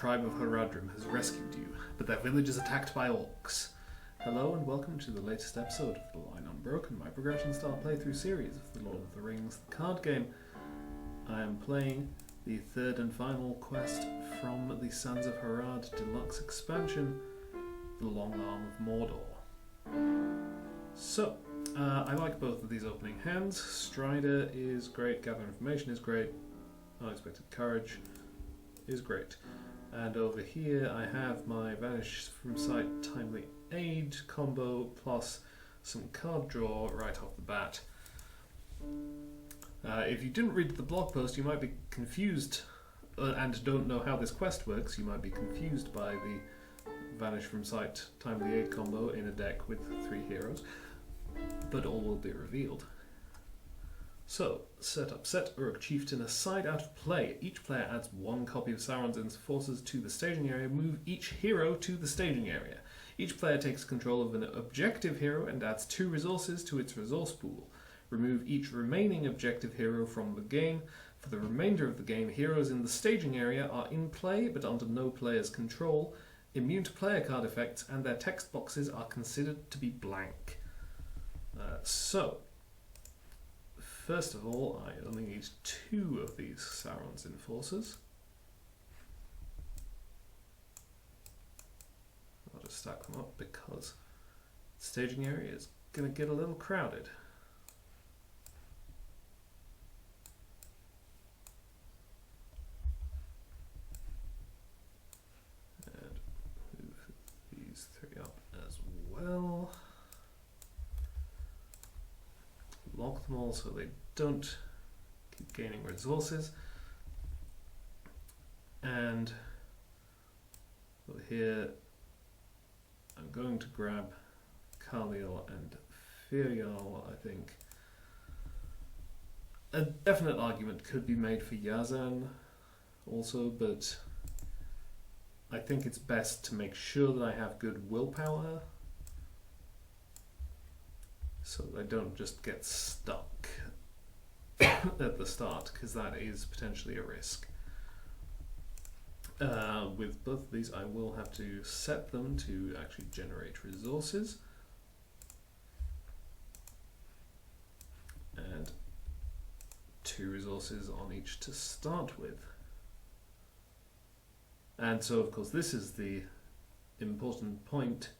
tribe of Haradrim has rescued you, but their village is attacked by orcs. Hello and welcome to the latest episode of the Line Unbroken, my progression-style playthrough series of the Lord of the Rings the card game. I am playing the third and final quest from the Sands of Harad deluxe expansion, the Long Arm of Mordor. So, I like both of these opening hands. Strider is great, Gather Information is great, Unexpected Courage is great. And over here I have my Vanish from Sight Timely Aid combo plus some card draw right off the bat. If you didn't read the blog post, you might be confused and don't know how this quest works. You might be confused by the Vanish from Sight Timely Aid combo in a deck with 3 heroes, but all will be revealed. So, set up. Set Uruk Chieftain aside out of play. Each player adds 1 copy of Sauron's forces to the staging area. Move each hero to the staging area. Each player takes control of an objective hero and adds 2 resources to its resource pool. Remove each remaining objective hero from the game. For the remainder of the game, heroes in the staging area are in play but under no player's control, immune to player card effects, and their text boxes are considered to be blank. First of all, I only need 2 of these Sauron's enforcers. I'll just stack them up because the staging area is going to get a little crowded. And move these 3 up as well. Lock them all so they don't keep gaining resources. And over here I'm going to grab Khalil and Firial, I think. A definite argument could be made for Yazan also, but I think it's best to make sure that I have good willpower, so that I don't just get stuck at the start, because that is potentially a risk. With both of these, I will have to set them to actually generate resources. And 2 resources on each to start with. And so, of course, this is the important point.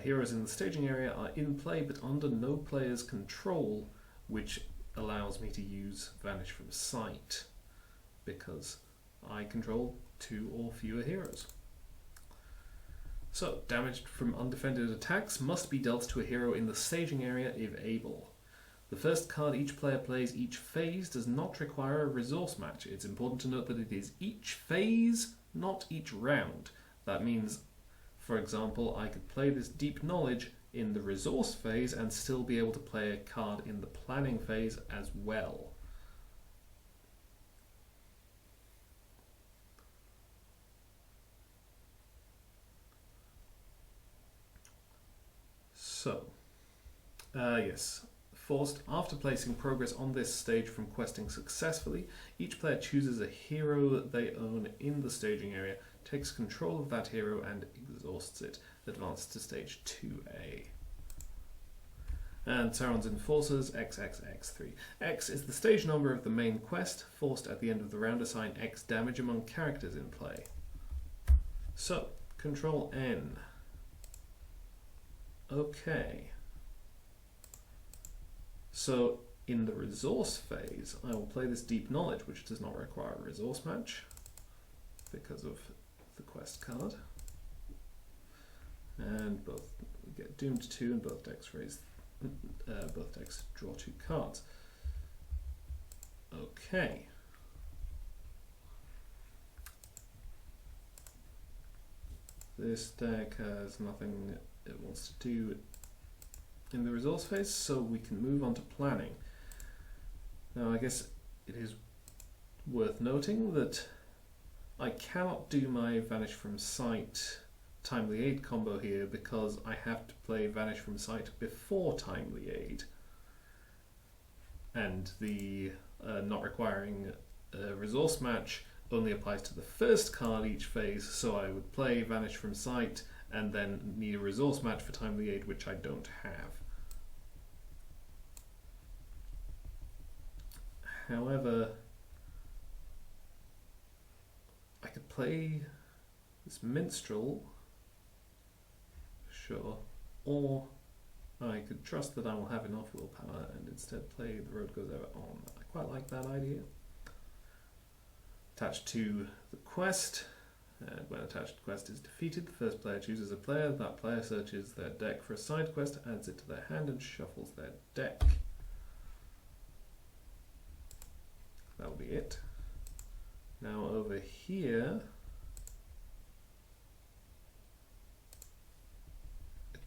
Heroes in the staging area are in play but under no player's control, which allows me to use Vanish from Sight because I control 2 or fewer heroes. So, damage from undefended attacks must be dealt to a hero in the staging area if able. The first card each player plays each phase does not require a resource match. It's important to note that it is each phase, not each round. That means, for example, I could play this Deep Knowledge in the resource phase and still be able to play a card in the planning phase as well. So, yes. Forced, after placing progress on this stage from questing successfully, each player chooses a hero they own in the staging area, takes control of that hero and exhausts it. Advances to stage 2A. And Sauron's Enforcers, XXX3. X is the stage number of the main quest. Forced at the end of the round, assign X damage among characters in play. So, Control N. Okay. So, in the resource phase, I will play this Deep Knowledge, which does not require a resource match because of the quest card. And both get doomed to 2, and both decks draw 2 cards. Okay. This deck has nothing it wants to do in the resource phase, so we can move on to planning. Now, I guess it is worth noting that I cannot do my Vanish from Sight Timely Aid combo here because I have to play Vanish from Sight before Timely Aid. And the not requiring a resource match only applies to the first card each phase, so I would play Vanish from Sight and then need a resource match for Timely Aid, which I don't have. However, I could play this Minstrel, sure, or I could trust that I will have enough willpower and instead play The Road Goes Ever On. I quite like that idea. Attached to the quest, and when attached quest is defeated, the first player chooses a player. That player searches their deck for a side quest, adds it to their hand, and shuffles their deck. That'll be it. Now over here,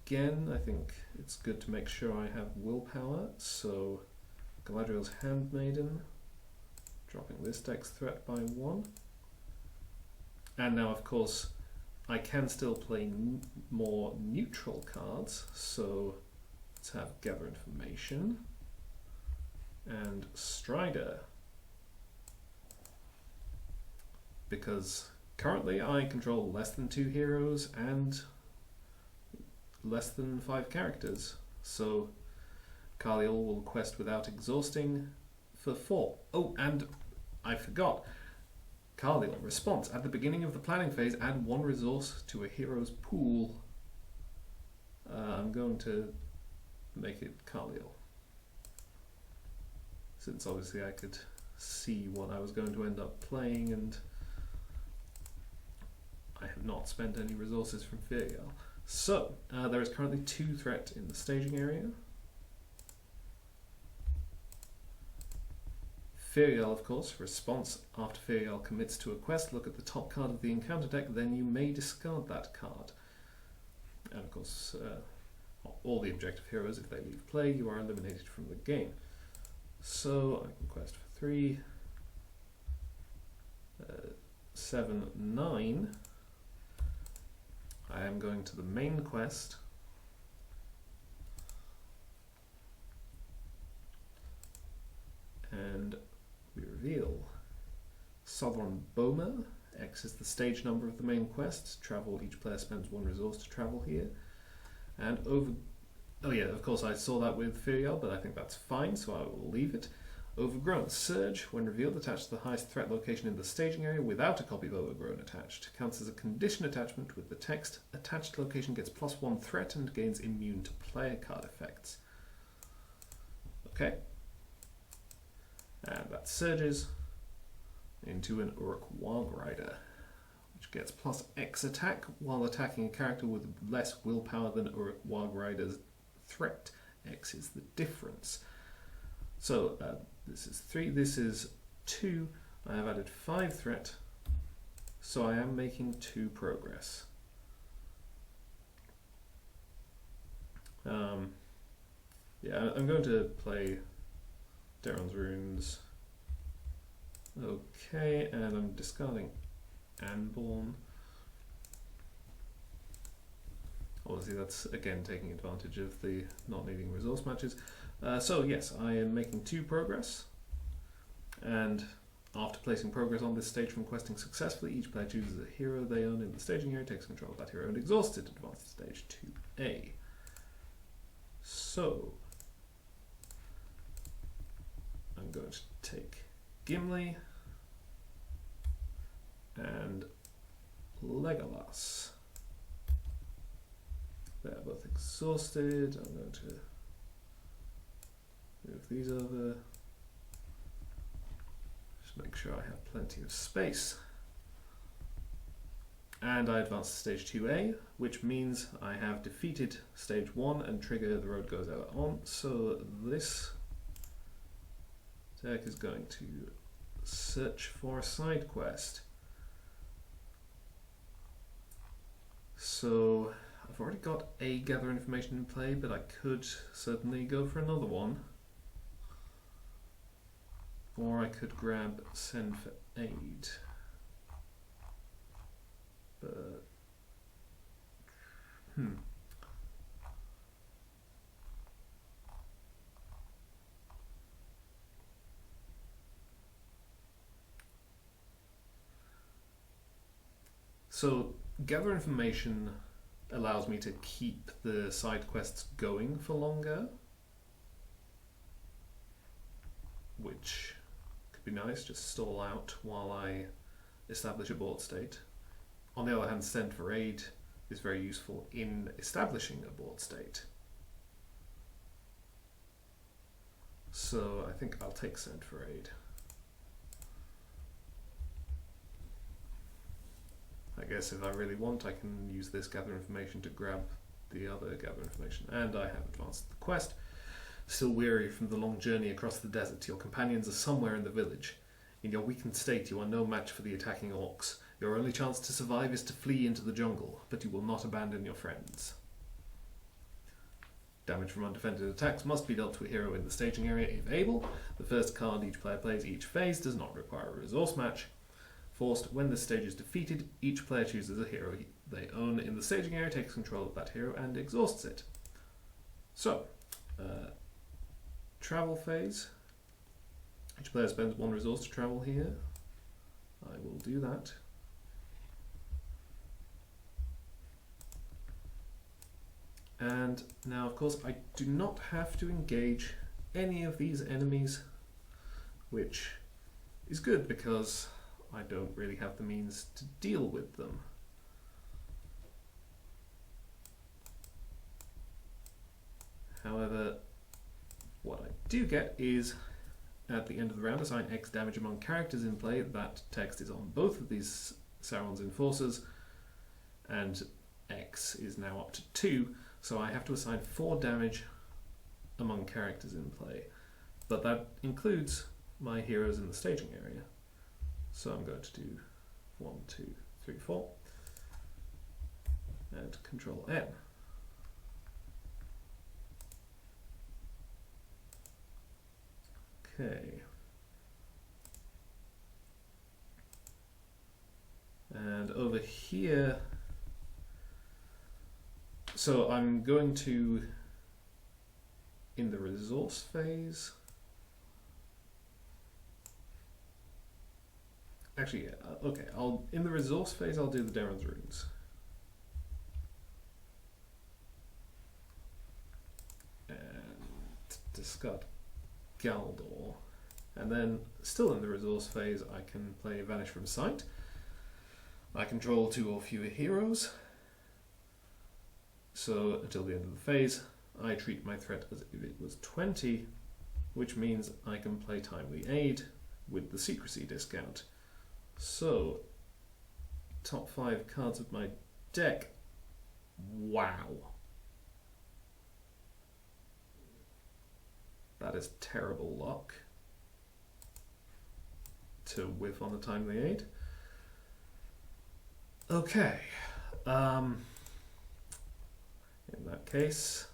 again, I think it's good to make sure I have willpower, so Galadriel's Handmaiden, dropping this deck's threat by 1. And now, of course, I can still play more neutral cards, so let's have Gather Information and Strider. Because currently I control less than 2 heroes and less than 5 characters, so Kaliel will quest without exhausting for 4. Oh, and I forgot. Kaliel, response. At the beginning of the planning phase, add 1 resource to a hero's pool. I'm going to make it Kaliel, since obviously I could see what I was going to end up playing, and I have not spent any resources from Firiel. So, there is currently 2 threat in the staging area. Firiel, of course, response. After Firiel commits to a quest, look at the top card of the encounter deck, then you may discard that card. And of course, all the objective heroes, if they leave play, you are eliminated from the game. So, I can quest for 3, 7, 9. I am going to the main quest, and we reveal Southern Boma. X is the stage number of the main quest. Travel, each player spends 1 resource to travel here. And oh yeah, of course I saw that with Firiel, but I think that's fine, so I will leave it. Overgrown. Surge, when revealed, attached to the highest threat location in the staging area without a copy of Overgrown attached. Counts as a condition attachment with the text, attached location gets +1 threat and gains immune to player card effects. Okay. And that surges into an Uruk Warg Rider, which gets +X attack while attacking a character with less willpower than Uruk Warg Rider's threat. X is the difference. So this is 3, this is 2, I have added 5 threat, so I am making 2 progress. Yeah, I'm going to play Daron's Runes. Okay, and I'm discarding Anborn. Obviously that's again taking advantage of the not needing resource matches. So yes, I am making 2 progress, and after placing progress on this stage from questing successfully, each player chooses a hero they own in the staging area, takes control of that hero, and exhausts it, advances to stage 2A. So, I'm going to take Gimli and Legolas. They're both exhausted. I'm going to move these over. Just make sure I have plenty of space. And I advance to stage 2A, which means I have defeated stage 1 and trigger The Road Goes Ever On. So this deck is going to search for a side quest. So I've already got a Gather Information in play, but I could certainly go for another one. Or I could grab Send for Aid. But So gather information allows me to keep the side quests going for longer, which could be nice, just stall out while I establish a board state. On the other hand, Send for Aid is very useful in establishing a board state. So I think I'll take Send for Aid. I guess if I really want, I can use this gather information to grab the other gather information. And I have advanced the quest. Still weary from the long journey across the desert, your companions are somewhere in the village. In your weakened state, you are no match for the attacking orcs. Your only chance to survive is to flee into the jungle, but you will not abandon your friends. Damage from undefended attacks must be dealt to a hero in the staging area if able. The first card each player plays each phase does not require a resource match. Forced, when this stage is defeated, each player chooses a hero they own in the staging area, takes control of that hero, and exhausts it. So, travel phase. Each player spends one resource to travel here. I will do that. And now, of course, I do not have to engage any of these enemies, which is good because I don't really have the means to deal with them. However, what I do get is, at the end of the round, assign X damage among characters in play. That text is on both of these Sauron's enforcers, and X is now up to 2, so I have to assign 4 damage among characters in play. But that includes my heroes in the staging area. So I'm going to do 1, 2, 3, 4, and Control N. Okay. And over here, so I'm going to, in the resource phase, actually, yeah, okay, in the resource phase I'll do the Daemon's Runes. And discard Galdor. And then, still in the resource phase, I can play Vanish from Sight. I control 2 or fewer heroes. So, until the end of the phase, I treat my threat as if it was 20, which means I can play Timely Aid with the secrecy discount. So, top 5 cards of my deck. Wow. That is terrible luck to whiff on the Timely Aid. Okay. In that case,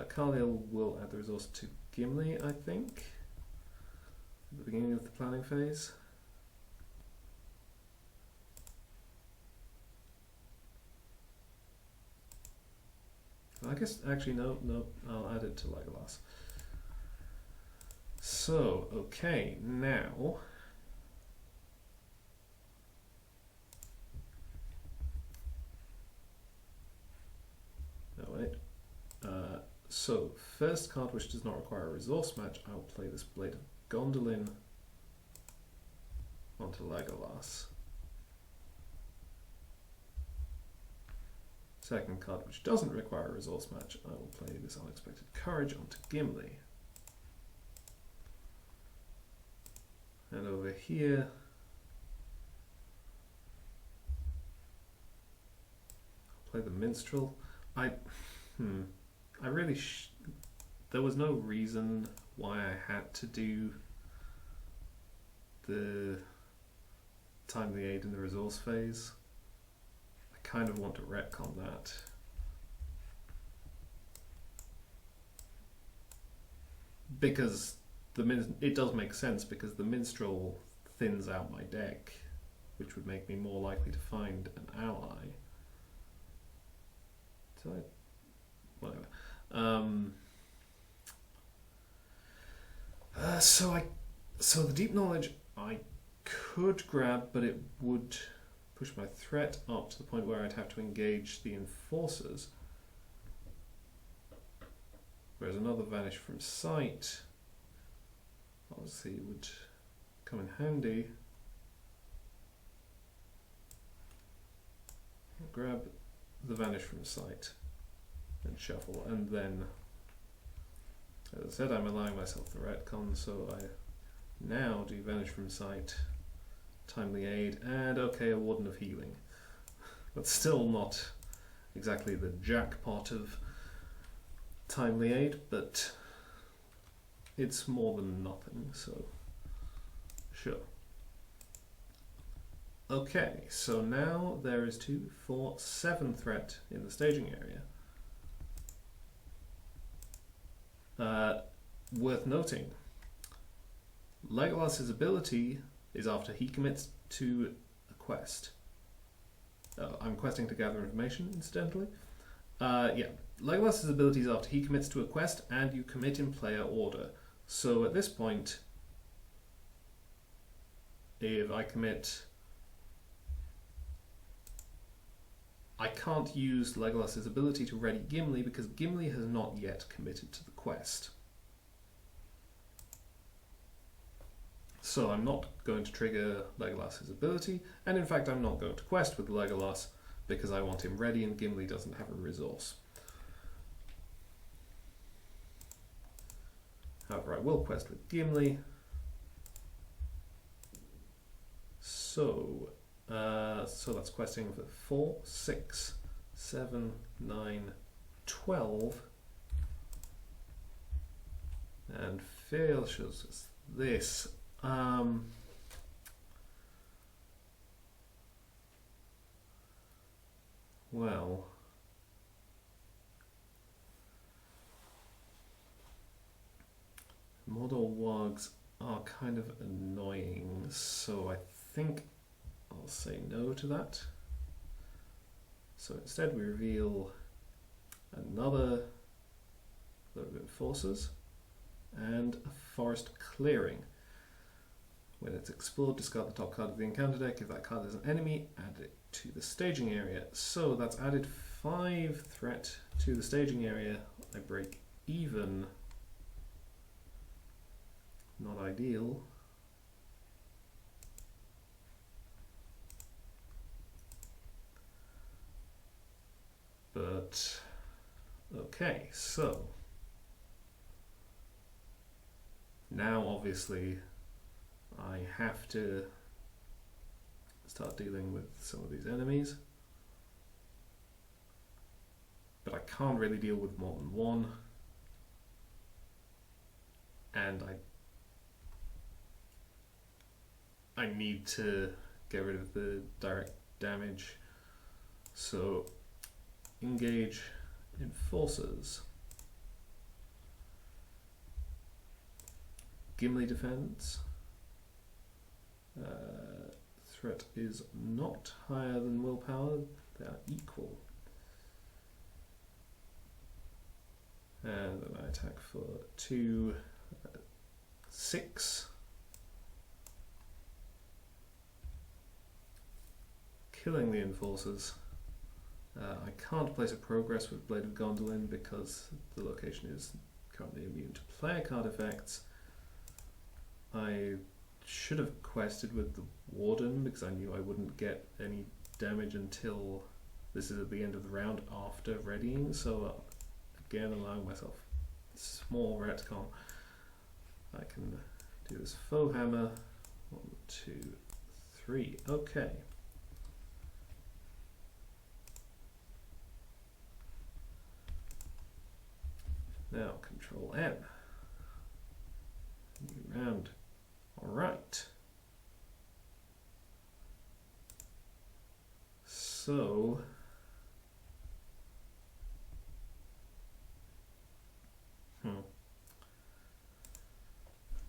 Carliel will add the resource to Gimli, I think, at the beginning of the planning phase. I guess, actually, no, I'll add it to Legolas. So, okay, now so first card which does not require a resource match, I'll play this Blade of Gondolin onto Legolas. Second card which doesn't require a resource match, I will play this Unexpected Courage onto Gimli. And over here, I'll play the Minstrel. I really there was no reason why I had to do the Timely Aid in the resource phase. I kind of want to retcon that. Because it does make sense, because the Minstrel thins out my deck, which would make me more likely to find an ally. Whatever. So the Deep Knowledge I could grab, but it would push my threat up to the point where I'd have to engage the enforcers. Whereas another vanish from sight obviously would come in handy. I'll grab the vanish from sight and shuffle, and then, as I said, I'm allowing myself the retcon, so I now do vanish from sight, timely aid, and okay, a Warden of Healing. But still not exactly the jackpot of timely aid, but it's more than nothing, so sure. Okay, so now there is 2, 4, 7 threat in the staging area. Worth noting, Legolas's ability is after he commits to a quest. I'm questing to gather information, incidentally. Yeah, Legolas's ability is after he commits to a quest and you commit in player order. So at this point, if I commit, I can't use Legolas's ability to ready Gimli because Gimli has not yet committed to the quest. So I'm not going to trigger Legolas's ability, and in fact I'm not going to quest with Legolas because I want him ready and Gimli doesn't have a resource. However, I will quest with Gimli. So that's questing for 4, 6, 7, 9, 12. And fail shows us this. Well, Mordor wargs are kind of annoying, so I think I'll say no to that. So instead we reveal another load of enforcers and a forest clearing. When it's explored, discard the top card of the encounter deck. If that card is an enemy, add it to the staging area. So that's added 5 threat to the staging area. I break even. Not ideal. But okay, so now obviously I have to start dealing with some of these enemies, but I can't really deal with more than one, and I need to get rid of the direct damage, so engage enforcers. Gimli defends. Threat is not higher than willpower, they are equal. And then I attack for 2, 6. Killing the enforcers. I can't place a progress with Blade of Gondolin because the location is currently immune to player card effects. I should have quested with the Warden because I knew I wouldn't get any damage until this is at the end of the round after readying, so again allowing myself a small retcon. I can do this foe hammer. 1, 2, 3. Okay. Now Control N. New round. Alright. So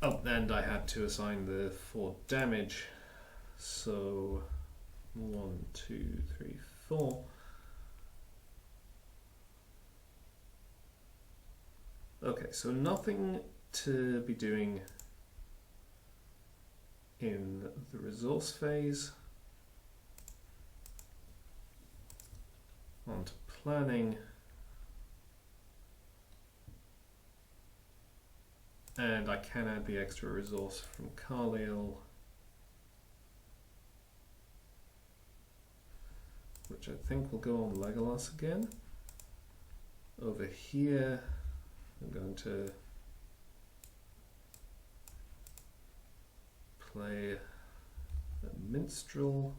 oh, and I had to assign the 4 damage. So 1, 2, 3, 4. Okay, so nothing to be doing in the resource phase. planning. And I can add the extra resource from Carlisle, which I think will go on Legolas again. Over here, I'm going to play a minstrel.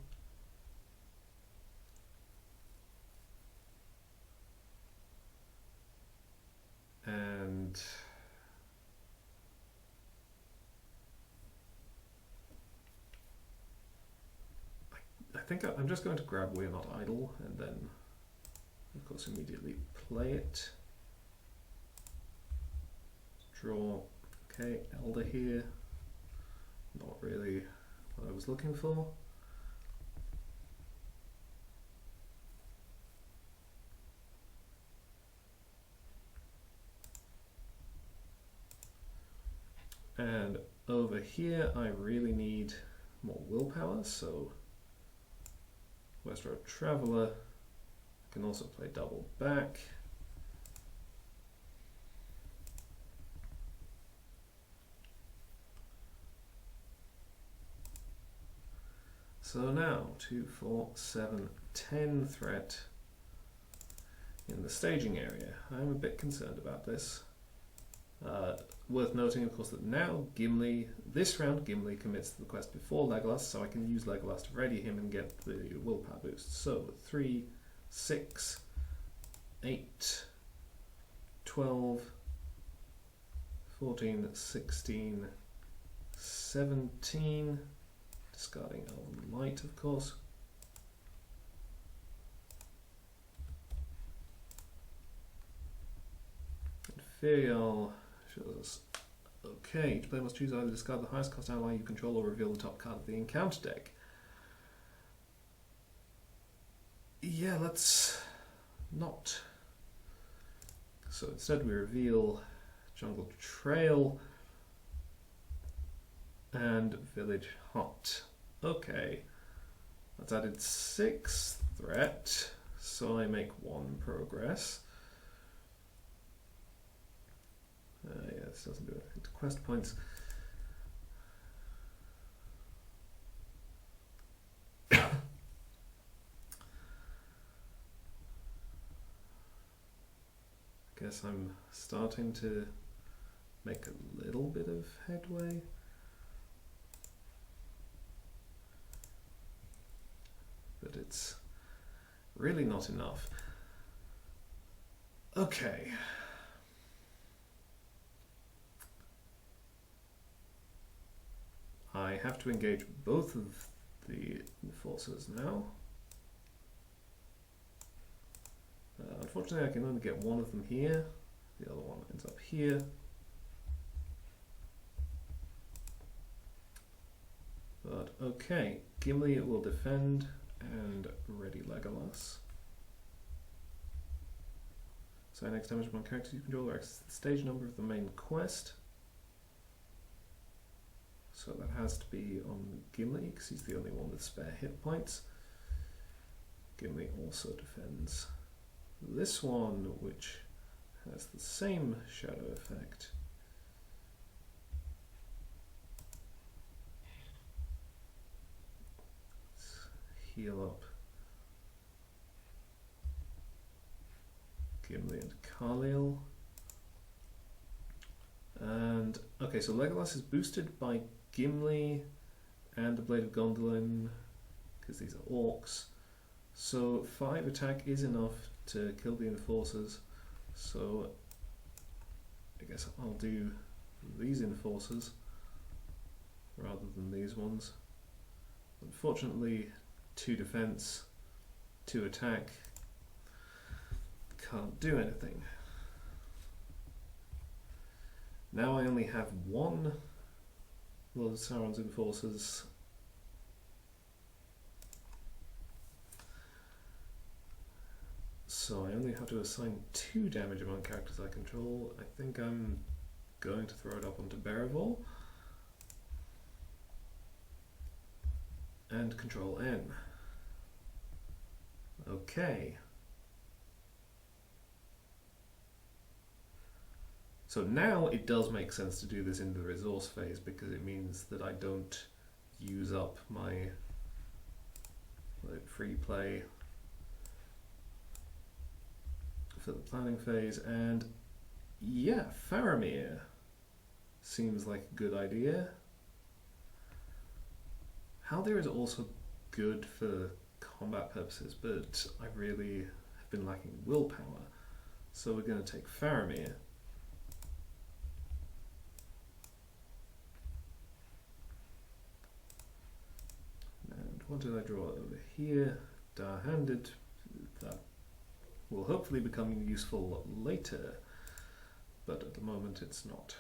And I think I'm just going to grab We're Not Idle and then, of course, immediately play it. Draw. Okay, Elder here. Not really what I was looking for. And over here, I really need more willpower, so West Road Traveller. I can also play double back. So now, 2, 4, 7, 10 threat in the staging area. I'm a bit concerned about this. Worth noting, of course, that now Gimli, this round, Gimli commits to the quest before Legolas, so I can use Legolas to ready him and get the willpower boost. So 3, 6, 8, 12, 14, 16, 17, discarding Elven Light, of course. Inferior shows us, okay, each player must choose either discard the highest cost ally you control or reveal the top card of the encounter deck. Yeah, let's not. So instead we reveal Jungle Trail and Village Hut. Okay, that's added 6 threat, so I make 1 progress. Yeah, this doesn't do anything to quest points. Guess I'm starting to make a little bit of headway. But it's really not enough. Okay. I have to engage both of the enforcers now. Unfortunately, I can only get one of them here. The other one ends up here. But okay, Gimli will defend and ready Legolas. So next damage on characters you control or access the stage number of the main quest. So that has to be on Gimli because he's the only one with spare hit points. Gimli also defends this one, which has the same shadow effect. Let's heal up Gimli and Carlisle. And okay, so Legolas is boosted by Gimli and the Blade of Gondolin because these are orcs. So 5 attack is enough to kill the enforcers. So I guess I'll do these enforcers rather than these ones. Unfortunately, 2 defense, 2 attack. Can't do anything. Now I only have 1 Lord of Sauron's enforcers. So I only have to assign 2 damage among characters I control. I think I'm going to throw it up onto Beravol. And Control N. Okay. So now it does make sense to do this in the resource phase, because it means that I don't use up my free play for the planning phase. And yeah, Faramir seems like a good idea. Haldir is also good for combat purposes, but I really have been lacking willpower. So we're going to take Faramir. And what did I draw over here? Dar-handed. That will hopefully become useful later, but at the moment it's not.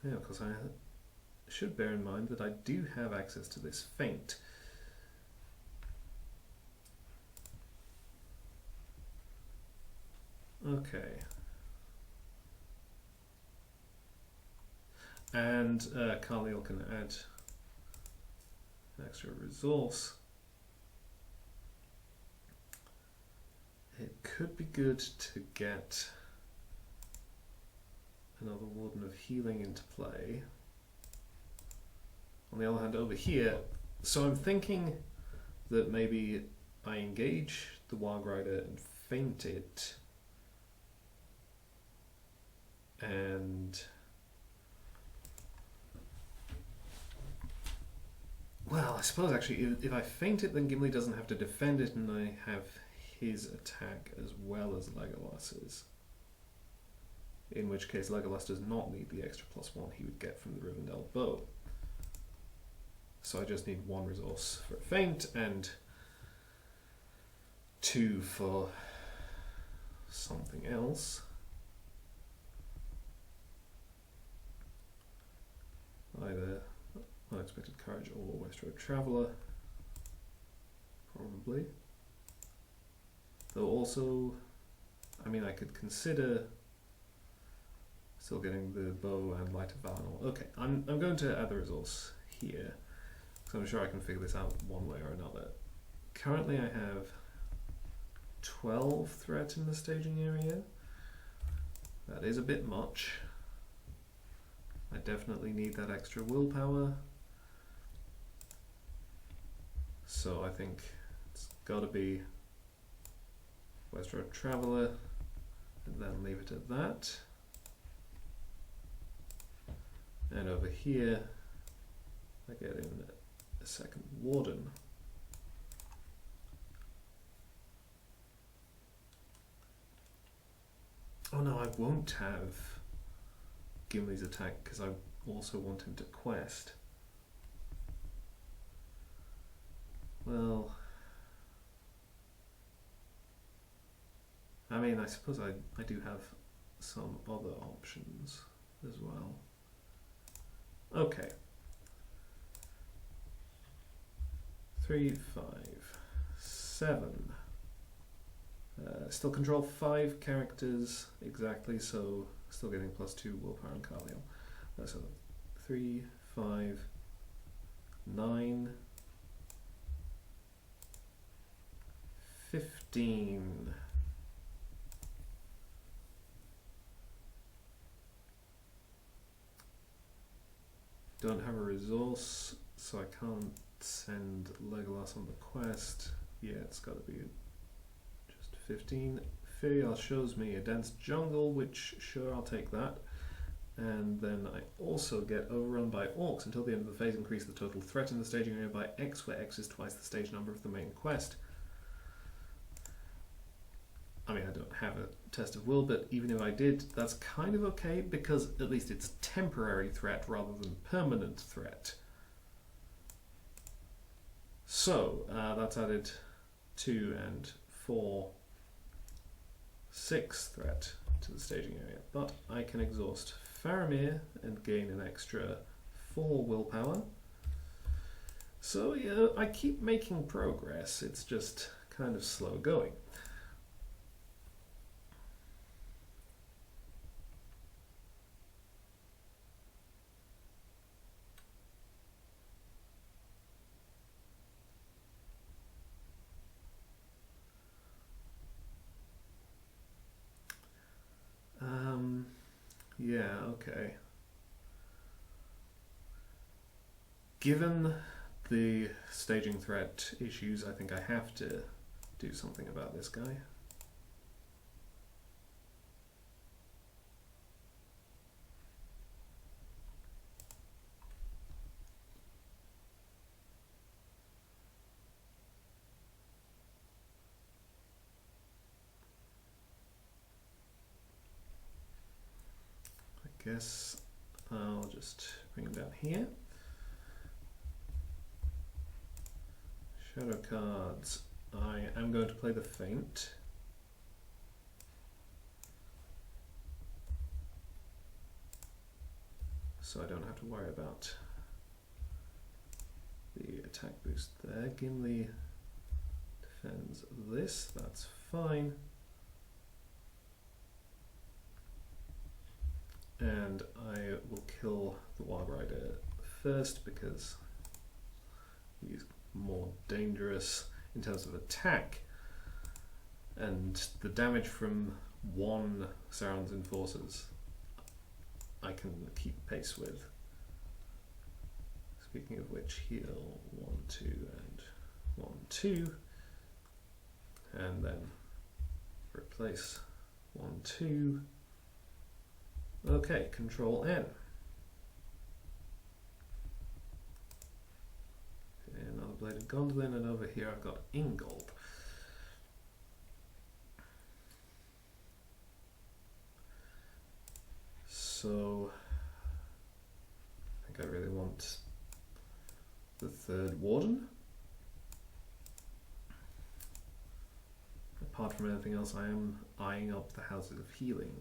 Yeah, because I should bear in mind that I do have access to this feint. Okay. And Khalil can add an extra resource. It could be good to get another Warden of Healing into play. On the other hand, over here, so I'm thinking that maybe I engage the Warg Rider and feint it, and well, I suppose actually if I feint it, then Gimli doesn't have to defend it, and I have his attack as well as Legolas's. In which case Legolas does not need the extra +1 he would get from the Rivendell bow. So I just need 1 resource for a feint and 2 for something else. Either Unexpected Courage or West Road Traveller, probably. Though also, I mean, I could consider still getting the bow and Light of Valinor. Okay, I'm going to add the resource here, because I'm sure I can figure this out one way or another. Currently I have 12 threat in the staging area. That is a bit much. I definitely need that extra willpower. So I think it's got to be West Road Traveller, and then leave it at that. And over here, I get in a second Warden. Oh no, I won't have Gimli's attack because I also want him to quest. Well, I mean, I suppose I do have some other options as well. Okay. 3, 5, 7. Still control 5 characters exactly, so still getting +2 willpower and Khalil. So 3, 5, 9, 15. Don't have a resource, so I can't send Legolas on the quest. Yeah, it's got to be just 15. Firial shows me a dense jungle, which sure, I'll take that. And then I also get overrun by orcs until the end of the phase. Increase the total threat in the staging area by X, where X is twice the stage number of the main quest. I mean, I don't have a test of will, but even if I did, that's kind of okay, because at least it's temporary threat rather than permanent threat. So that's added 2 and 4, 6 threat to the staging area. But I can exhaust Faramir and gain an extra 4 willpower. So yeah, I keep making progress, it's just kind of slow going. Given the staging threat issues, I think I have to do something about this guy. I guess I'll just bring him down here. Shadow cards. I am going to play the Feint. So I don't have to worry about the attack boost there. Gimli defends this, that's fine. And I will kill the Wild Rider first because he's more dangerous in terms of attack, and the damage from one Sauron's enforcers I can keep pace with. Speaking of which, heal 1, 2, and 1, 2, and then replace 1, 2. Okay, Control N. Another Bladed Gondolin, and over here I've got Ingold. So I think I really want the third Warden. Apart from anything else, I am eyeing up the Houses of Healing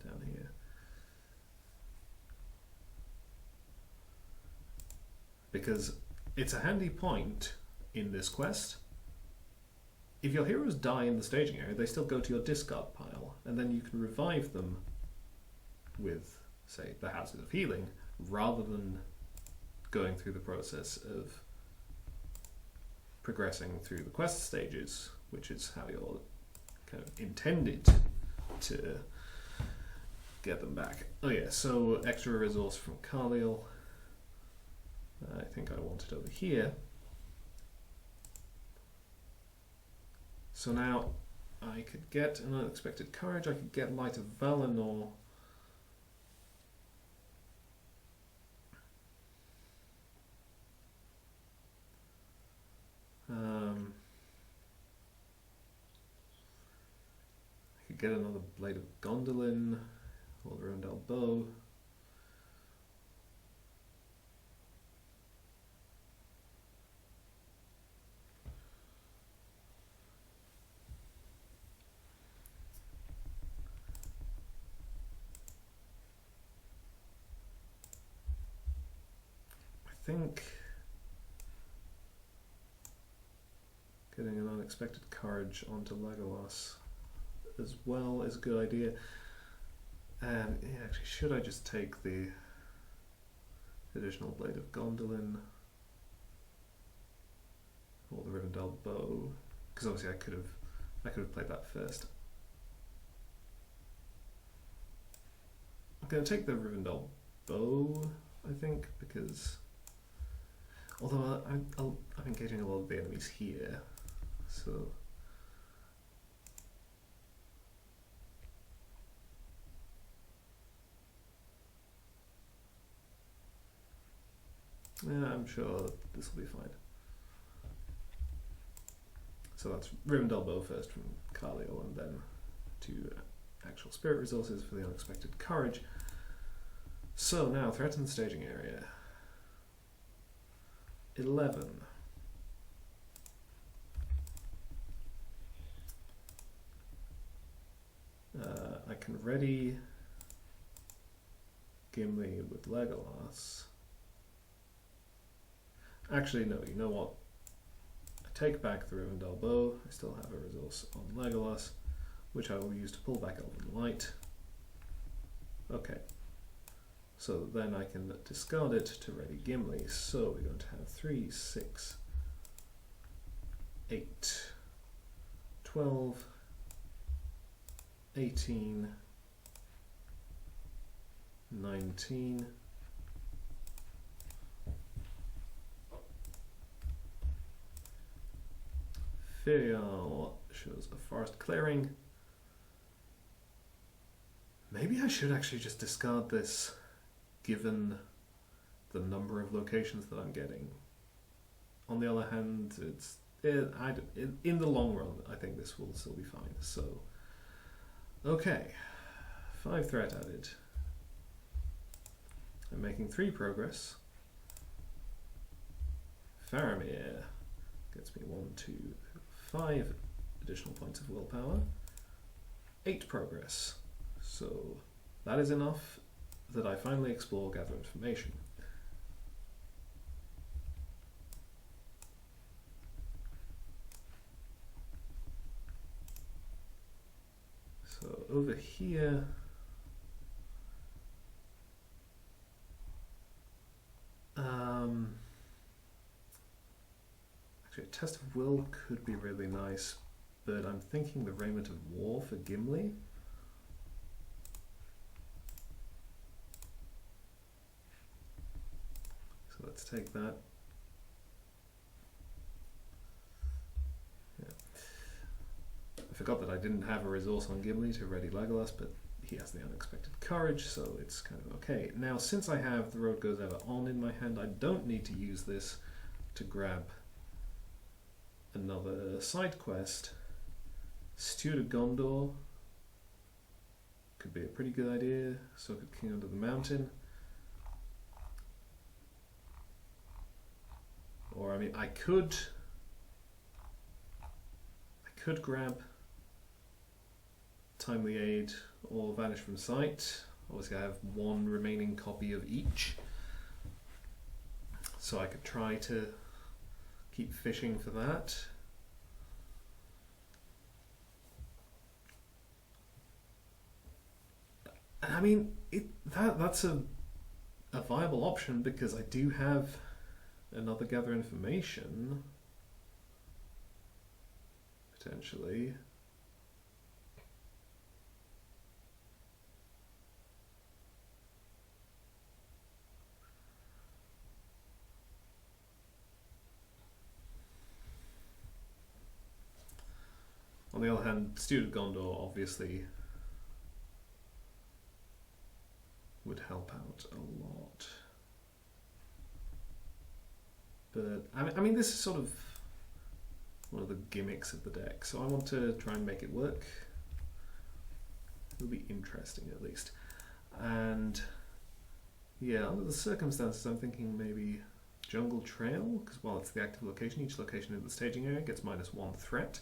down here. Because it's a handy point in this quest. If your heroes die in the staging area, they still go to your discard pile, and then you can revive them with, say, the Houses of Healing, rather than going through the process of progressing through the quest stages, which is how you're kind of intended to get them back. Oh yeah, so extra resource from Carliel. I think I want it over here. So now I could get an Unexpected Courage, I could get Light of Valinor. I could get another Blade of Gondolin, or the Rondel Bow. I think getting an Unexpected Courage onto Legolas as well is a good idea. And yeah, actually, should I just take the additional Blade of Gondolin or the Rivendell Bow? Because obviously I could have played that first. I'm going to take the Rivendell Bow, I think, because although I'm engaging a lot of the enemies here, so yeah, I'm sure this will be fine. So that's Rivendell Bow first from Carliel, and then 2 actual spirit resources for the Unexpected Courage. So now, threaten the staging area. 11. I can ready Gimli with Legolas. Actually, no, you know what? I take back the Rivendell Bow. I still have a resource on Legolas, which I will use to pull back Elven Light. Okay. So then I can discard it to ready Gimli. So we're going to have 3, 6, 8, 12, 18, 19, Imperial shows a forest clearing. Maybe I should actually just discard this, given the number of locations that I'm getting. On the other hand, in the long run, I think this will still be fine. So, okay, 5 threat added. I'm making 3 progress. Faramir gets me 1, 2, 5 additional points of willpower. 8 progress. So that is enough that I finally explore gather information. So over here, actually a test of will could be really nice, but I'm thinking the Raiment of War for Gimli. So let's take that. Yeah. I forgot that I didn't have a resource on Gimli to ready Legolas, but he has the unexpected courage, so it's kind of okay. Now, since I have the Road Goes Ever on in my hand, I don't need to use this to grab another side quest. Steward of Gondor could be a pretty good idea. So could King Under the Mountain. Or, I mean, I could grab Timely Aid or Vanish from Sight. Obviously I have 1 remaining copy of each, so I could try to keep fishing for that. And I mean, that's a viable option, because I do have another gather information potentially. On the other hand, Steward of Gondor obviously would help out a lot. But I mean, this is sort of one of the gimmicks of the deck, so I want to try and make it work. It'll be interesting at least. And yeah, under the circumstances, I'm thinking maybe Jungle Trail, because while it's the active location, each location in the staging area gets -1 threat.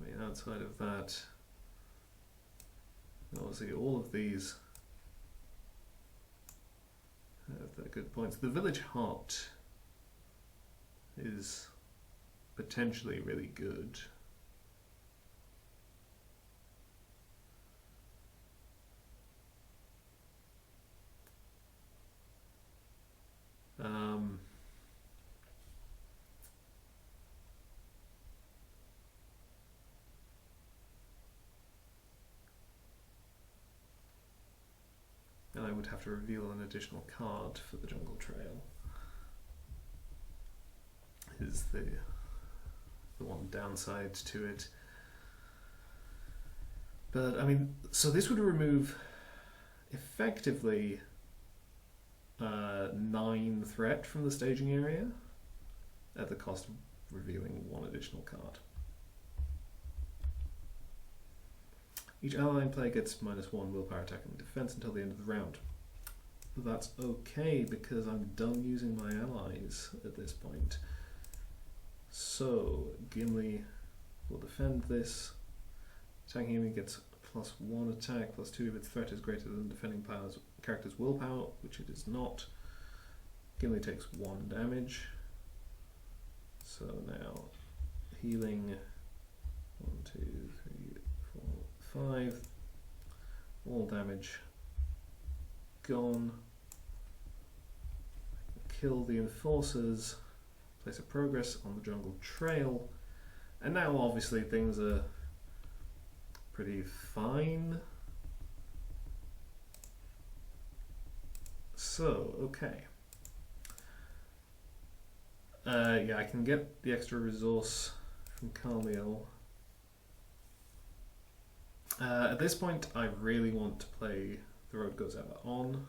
I mean, outside of that, obviously all of these have their good points. The Village Heart is potentially really good. And I would have to reveal an additional card for the Jungle Trail. Is the one downside to it. But I mean, so this would remove effectively 9 threat from the staging area at the cost of revealing 1 additional card. Each ally in play gets -1 willpower attack and defense until the end of the round. That's okay, because I'm done using my allies at this point. So Gimli will defend this. Attacking enemy gets +1 attack, +2 if its threat is greater than defending character's willpower, which it is not. Gimli takes 1 damage. So now healing 1, 2, 3, 4, 5. All damage gone. Kill the enforcers. Place a progress on the Jungle Trail. And now obviously things are pretty fine. So, okay. Yeah, I can get the extra resource from Carliel. At this point, I really want to play The Road Goes Ever On.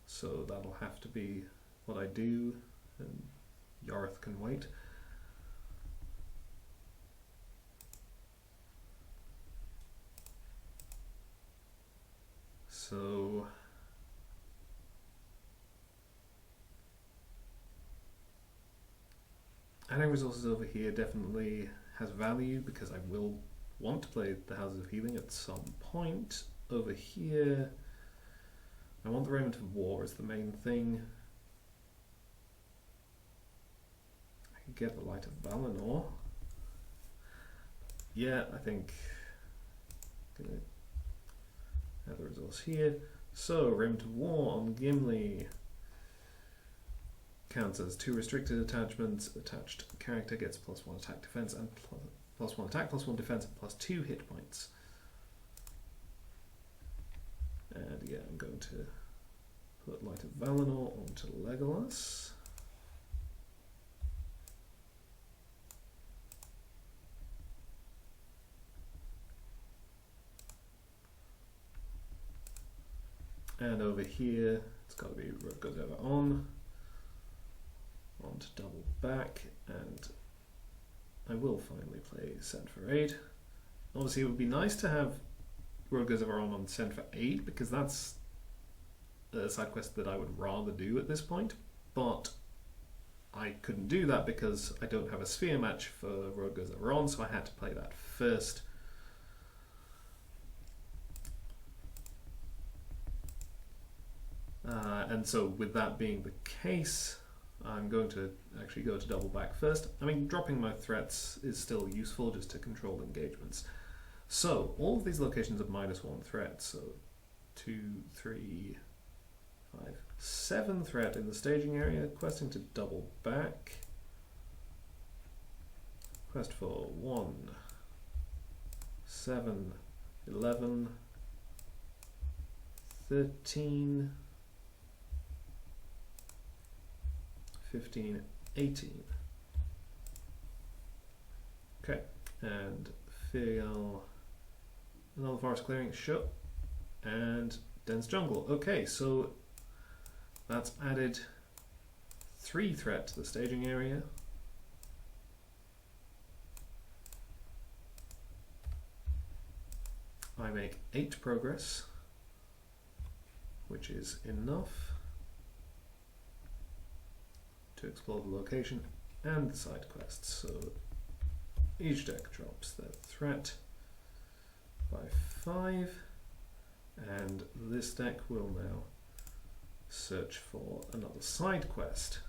So that'll have to be what I do, and Yarth can wait. So adding resources over here definitely has value because I will want to play the Houses of Healing at some point. Over here, I want the Raiment of War as the main thing. I can get the Light of Valinor. Yeah, I think I'm gonna add the resource here. So, Raiment of War on Gimli counts as 2 restricted attachments. Attached character gets +1 attack defense and +1 attack, +1 defense, and +2 hit points. And yeah, I'm going to put Light of Valinor onto Legolas. And over here, it's got to be Road Goes Ever On. On to double back, and I will finally play Send for Aid. Obviously, it would be nice to have Road Goes Ever On Send for Aid, because that's a side quest that I would rather do at this point, but I couldn't do that because I don't have a sphere match for Road Goes Ever On, so I had to play that first. And so with that being the case, I'm going to actually go to double back first. I mean, dropping my threats is still useful just to control engagements. So all of these locations have -1 threat, so 2, 3, 5, 7 threat in the staging area, questing to double back. Quest for 1, 7, 11, 13, 15, 18. Okay, and Firial, another forest clearing, shut, and dense jungle. Okay, so that's added 3 threat to the staging area. I make 8 progress, which is enough to explore the location and the side quests. So each deck drops their threat by 5, and this deck will now search for another side quest,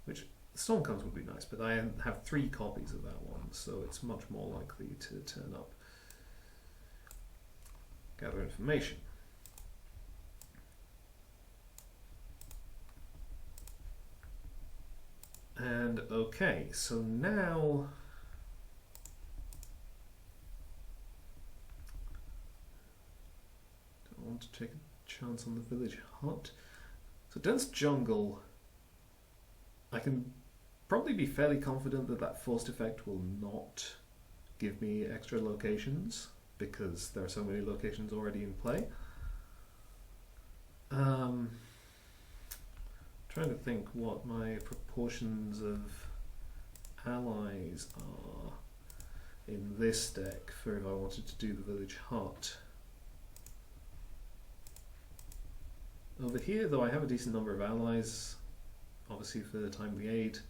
which Stormcomes would be nice, but I have 3 copies of that one, so it's much more likely to turn up. Gather information. And okay, so now don't want to take a chance on the village hut. So dense jungle, I can probably be fairly confident that that forced effect will not give me extra locations because there are so many locations already in play. Trying to think what my proportions of allies are in this deck for if I wanted to do the village hut. Over here, though, I have a decent number of allies, obviously for the timely aid.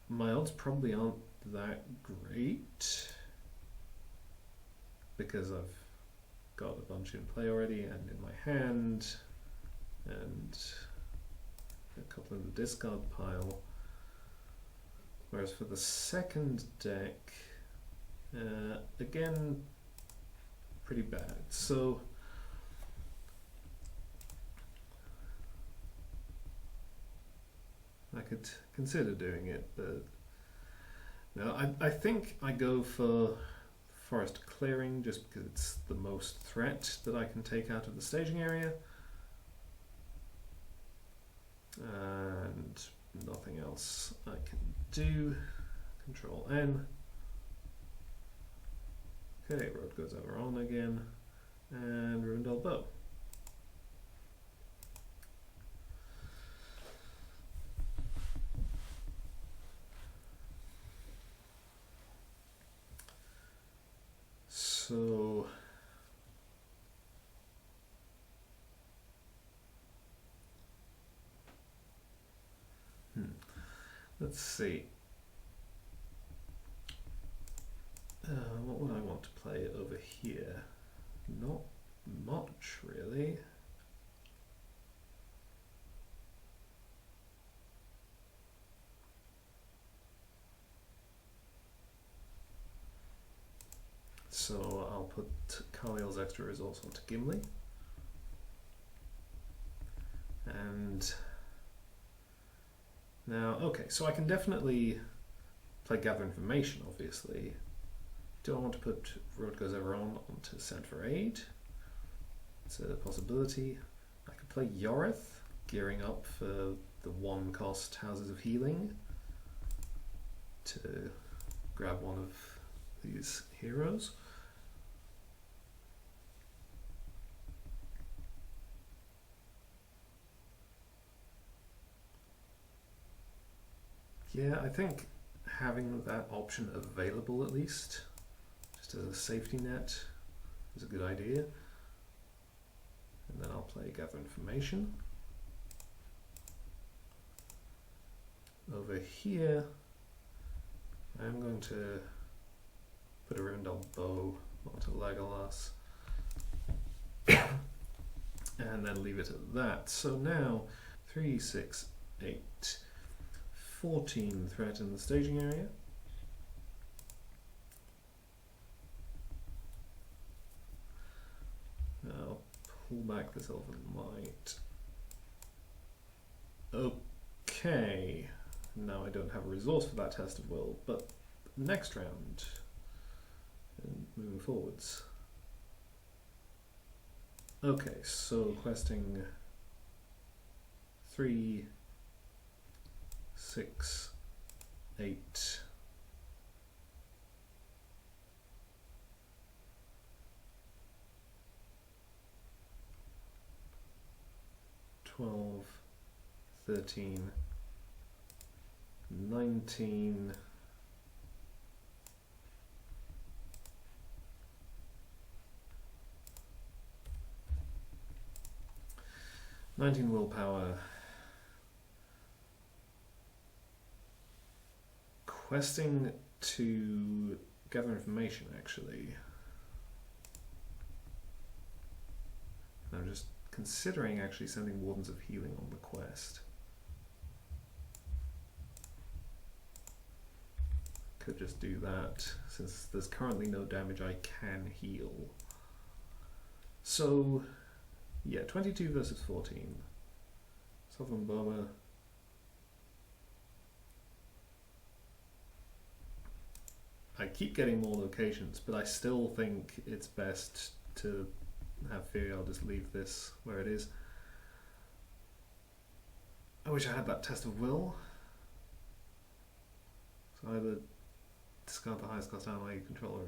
My odds probably aren't that great because I've got a bunch in play already and in my hand, and a couple in the discard pile. Whereas for the second deck, again, pretty bad. So I could consider doing it, but no, I think I go for forest clearing just because it's the most threat that I can take out of the staging area. else I can do. Control N. Okay, road goes over on again, and ruined old bow. So let's see. What would I want to play over here? Not much, really. So I'll put Kaliel's extra resource onto Gimli. And now, okay, so I can definitely play Gather Information, obviously. Do I want to put Road Goes Ever On onto Send for Aid? It's a possibility. I could play Yoreth, gearing up for the 1-cost Houses of Healing to grab one of these heroes. Yeah, I think having that option available at least, just as a safety net, is a good idea. And then I'll play Gather Information. Over here, I'm going to put a Rivendell Bow onto Legolas, and then leave it at that. So now, 3, 6, 8, 14 threat in the staging area. Now pull back this Elven Light. Okay, now I don't have a resource for that test of will, but next round, and moving forwards. Okay, so questing 3, 6, 8. $12, 13, 19, 19 willpower. Questing to gather information, actually. I'm just considering actually sending Wardens of Healing on the quest. Could just do that, since there's currently no damage I can heal. So, yeah, 22 versus 14. Southern Bomber. I keep getting more locations, but I still think it's best to have Fury. I'll just leave this where it is. I wish I had that test of will. So either discard the highest cost ally you control, or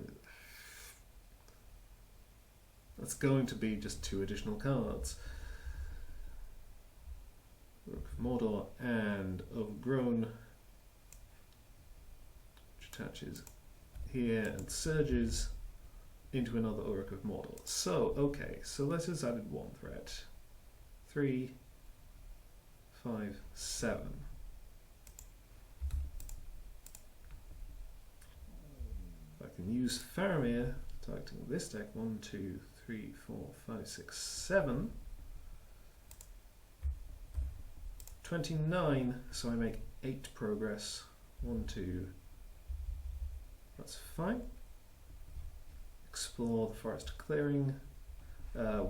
that's going to be just 2 additional cards. Rook of Mordor and Overgrown, which attaches here and surges into another Uruk of Mordor. So, okay, so let's just added 1 threat. 3, 5, 7. I can use Faramir, targeting this deck. 1, 2, 3, 4, 5, 6, 7. 29, so I make 8 progress. 1, 2. That's fine. Explore the forest clearing,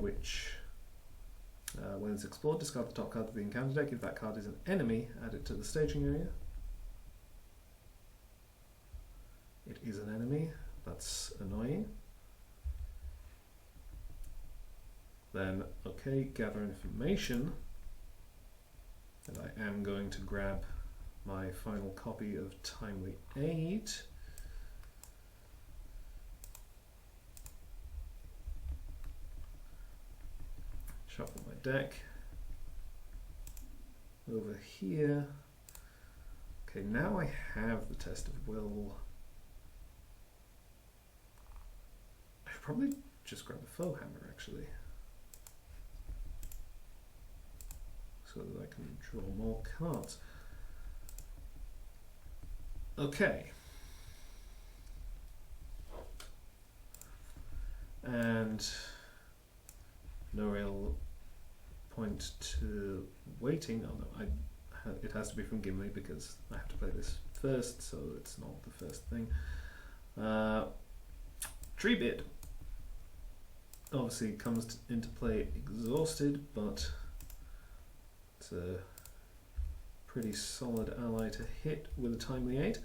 which, when it's explored, discard the top card of the encounter deck. If that card is an enemy, add it to the staging area. It is an enemy. That's annoying. Then, okay, gather information. And I am going to grab my final copy of Timely 8. Shuffle my deck over here. Okay, now I have the Test of Will. I should probably just grab a Foe Hammer actually, so that I can draw more cards. Okay. And no real point to waiting. Oh no, it has to be from Gimli because I have to play this first, so it's not the first thing. Tree Bid obviously comes into play exhausted, but it's a pretty solid ally to hit with a Timely 8.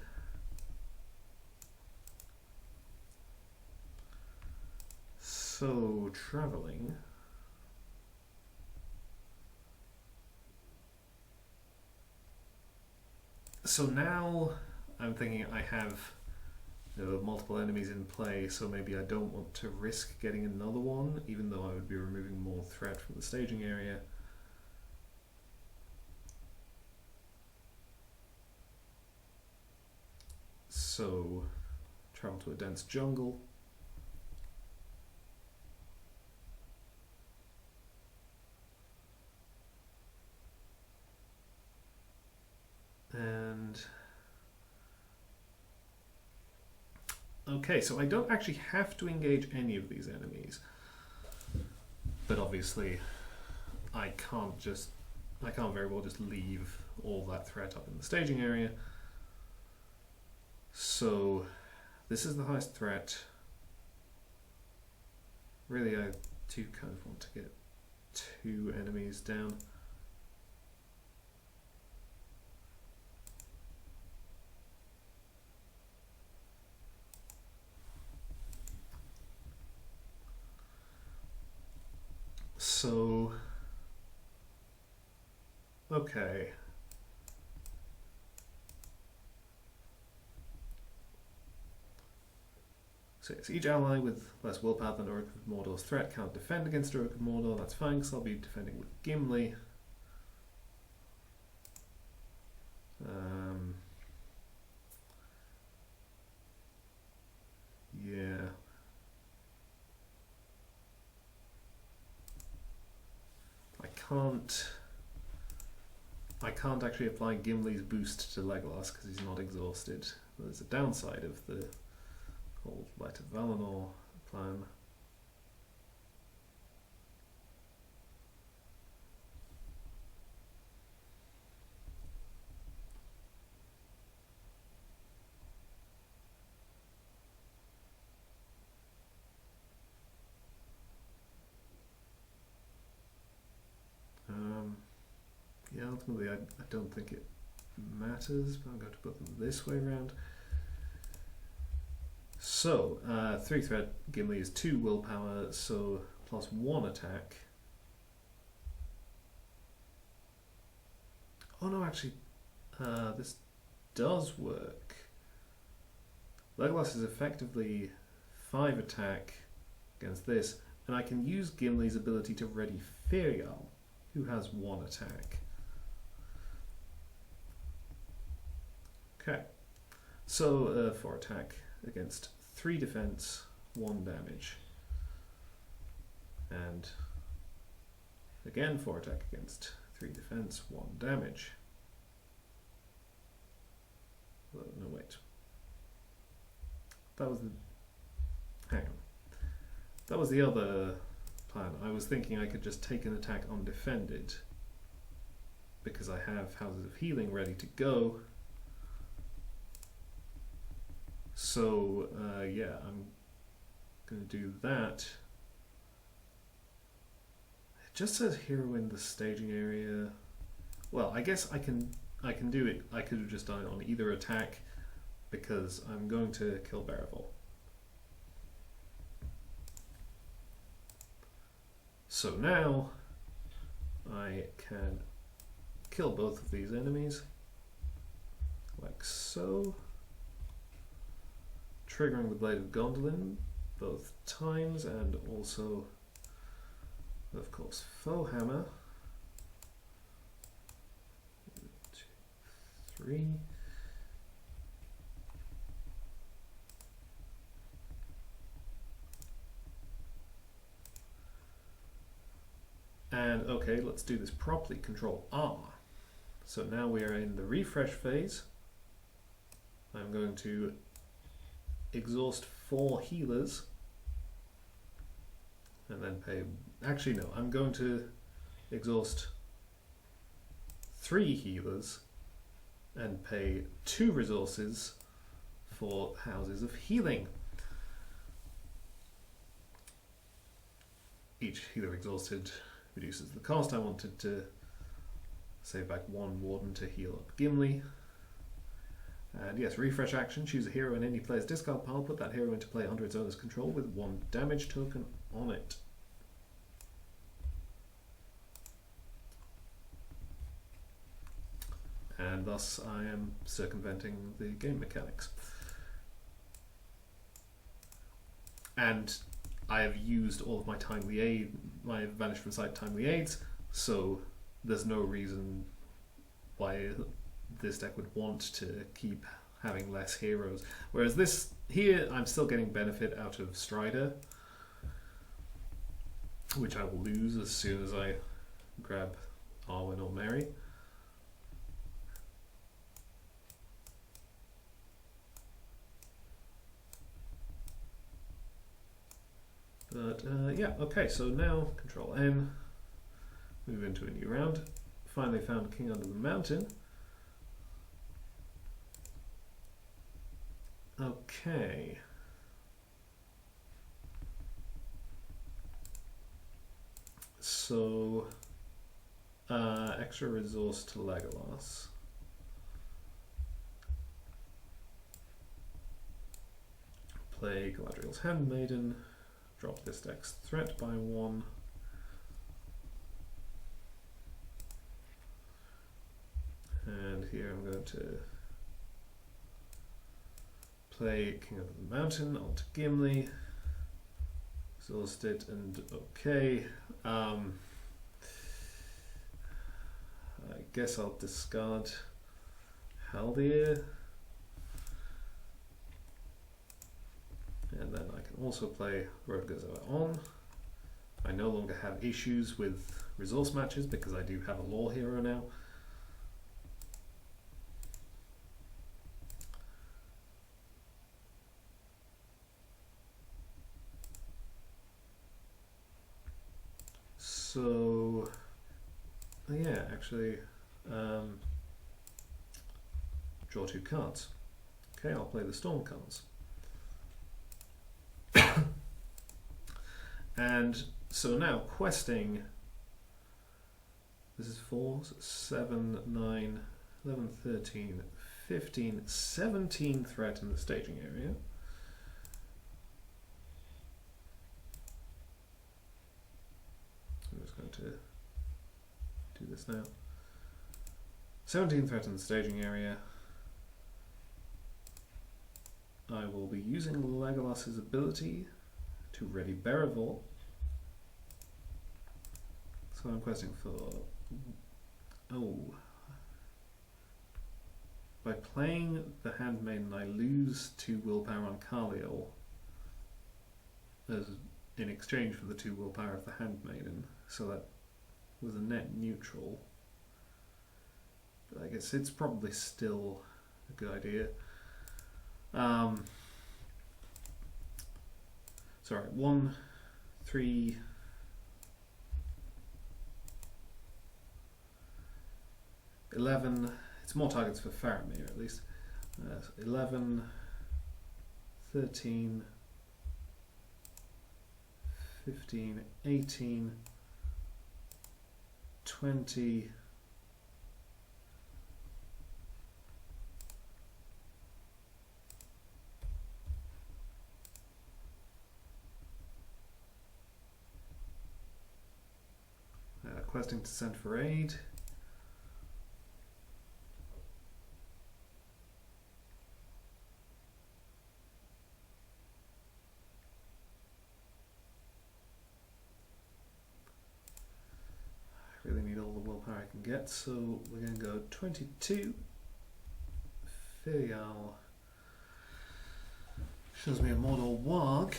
So, travelling. So now I'm thinking I have multiple enemies in play, so maybe I don't want to risk getting another one, even though I would be removing more threat from the staging area. So, travel to a dense jungle. And okay, so I don't actually have to engage any of these enemies, but obviously I can't very well just leave all that threat up in the staging area. So this is the highest threat. Really, I do kind of want to get 2 enemies down. So, okay. So it's each ally with less willpower than Orc of Mordor's threat can't defend against Orc of Mordor. That's fine, because I'll be defending with Gimli. Yeah. I can't actually apply Gimli's boost to Legolas because he's not exhausted. There's a downside of the whole Light of Valinor plan. Yeah, ultimately I don't think it matters, but I'm going to put them this way around. So, 3 threat, Gimli is 2 willpower, so +1 attack. Oh no, actually, this does work. Legolas is effectively 5 attack against this, and I can use Gimli's ability to ready Firial, who has 1 attack. Okay, so 4 attack against 3 defense, 1 damage. And again 4 attack against 3 defense, 1 damage. Oh, no, wait. That was the... hang on. That was the other plan. I was thinking I could just take an attack undefended because I have Houses of Healing ready to go. So, yeah, I'm going to do that. It just says hero in the staging area. Well, I guess I can do it. I could have just done it on either attack because I'm going to kill Baravel. So now I can kill both of these enemies. like so. Triggering the Blade of Gondolin both times, and also, of course, Foe Hammer. 1, 2, 3. And okay, let's do this properly. Control R. So now we are in the refresh phase. I'm going to exhaust 4 healers and then pay. Actually, no, I'm going to exhaust 3 healers and pay 2 resources for houses of healing. Each healer exhausted reduces the cost. I wanted to save back 1 Warden to heal up Gimli. And yes, refresh action. Choose a hero in any player's discard pile. Put that hero into play under its owner's control with 1 damage token on it. And thus I am circumventing the game mechanics. And I have used all of my timely aid, my Vanish from Sight timely aids, so there's no reason why this deck would want to keep having less heroes. Whereas this here, I'm still getting benefit out of Strider, which I will lose as soon as I grab Arwen or Mary. But yeah, okay, so now Control N, move into a new round. Finally found King Under the Mountain. Okay. So, extra resource to Legolas. Play Galadriel's Handmaiden. Drop this deck's threat by 1. And here I'm going to play King of the Mountain onto Gimli. Exhaust it, and okay. I guess I'll discard Haldir. And then I can also play Road Goes On. I no longer have issues with resource matches because I do have a lore hero now. So, yeah, actually, draw 2 cards. Okay, I'll play the Storm cards. And so now questing, this is 4, 7, 9, 11, 13, 15, 17 threat in the staging area. I'm just going to do this now. 17 threat in the staging area. I will be using Legolas's ability to ready Beravor. So I'm questing for... Oh. By playing the Handmaiden, I lose 2 willpower on Carliel as in exchange for the 2 willpower of the Handmaiden. So that was a net neutral. But I guess it's probably still a good idea. Sorry, 1, 3, 11. It's more targets for Faramir at least. 11, 13, 15, 18, 20. Questing to send for aid. get, so we're going to go 22. Filial shows me a Mordor Warg.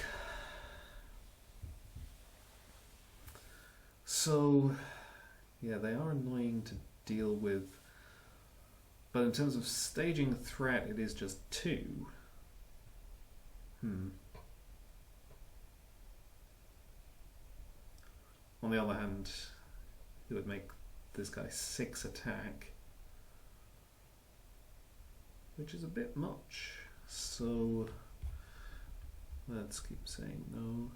So, yeah, they are annoying to deal with, but in terms of staging threat, it is just 2. On the other hand, it would make this guy 6 attack, which is a bit much. So let's keep saying no.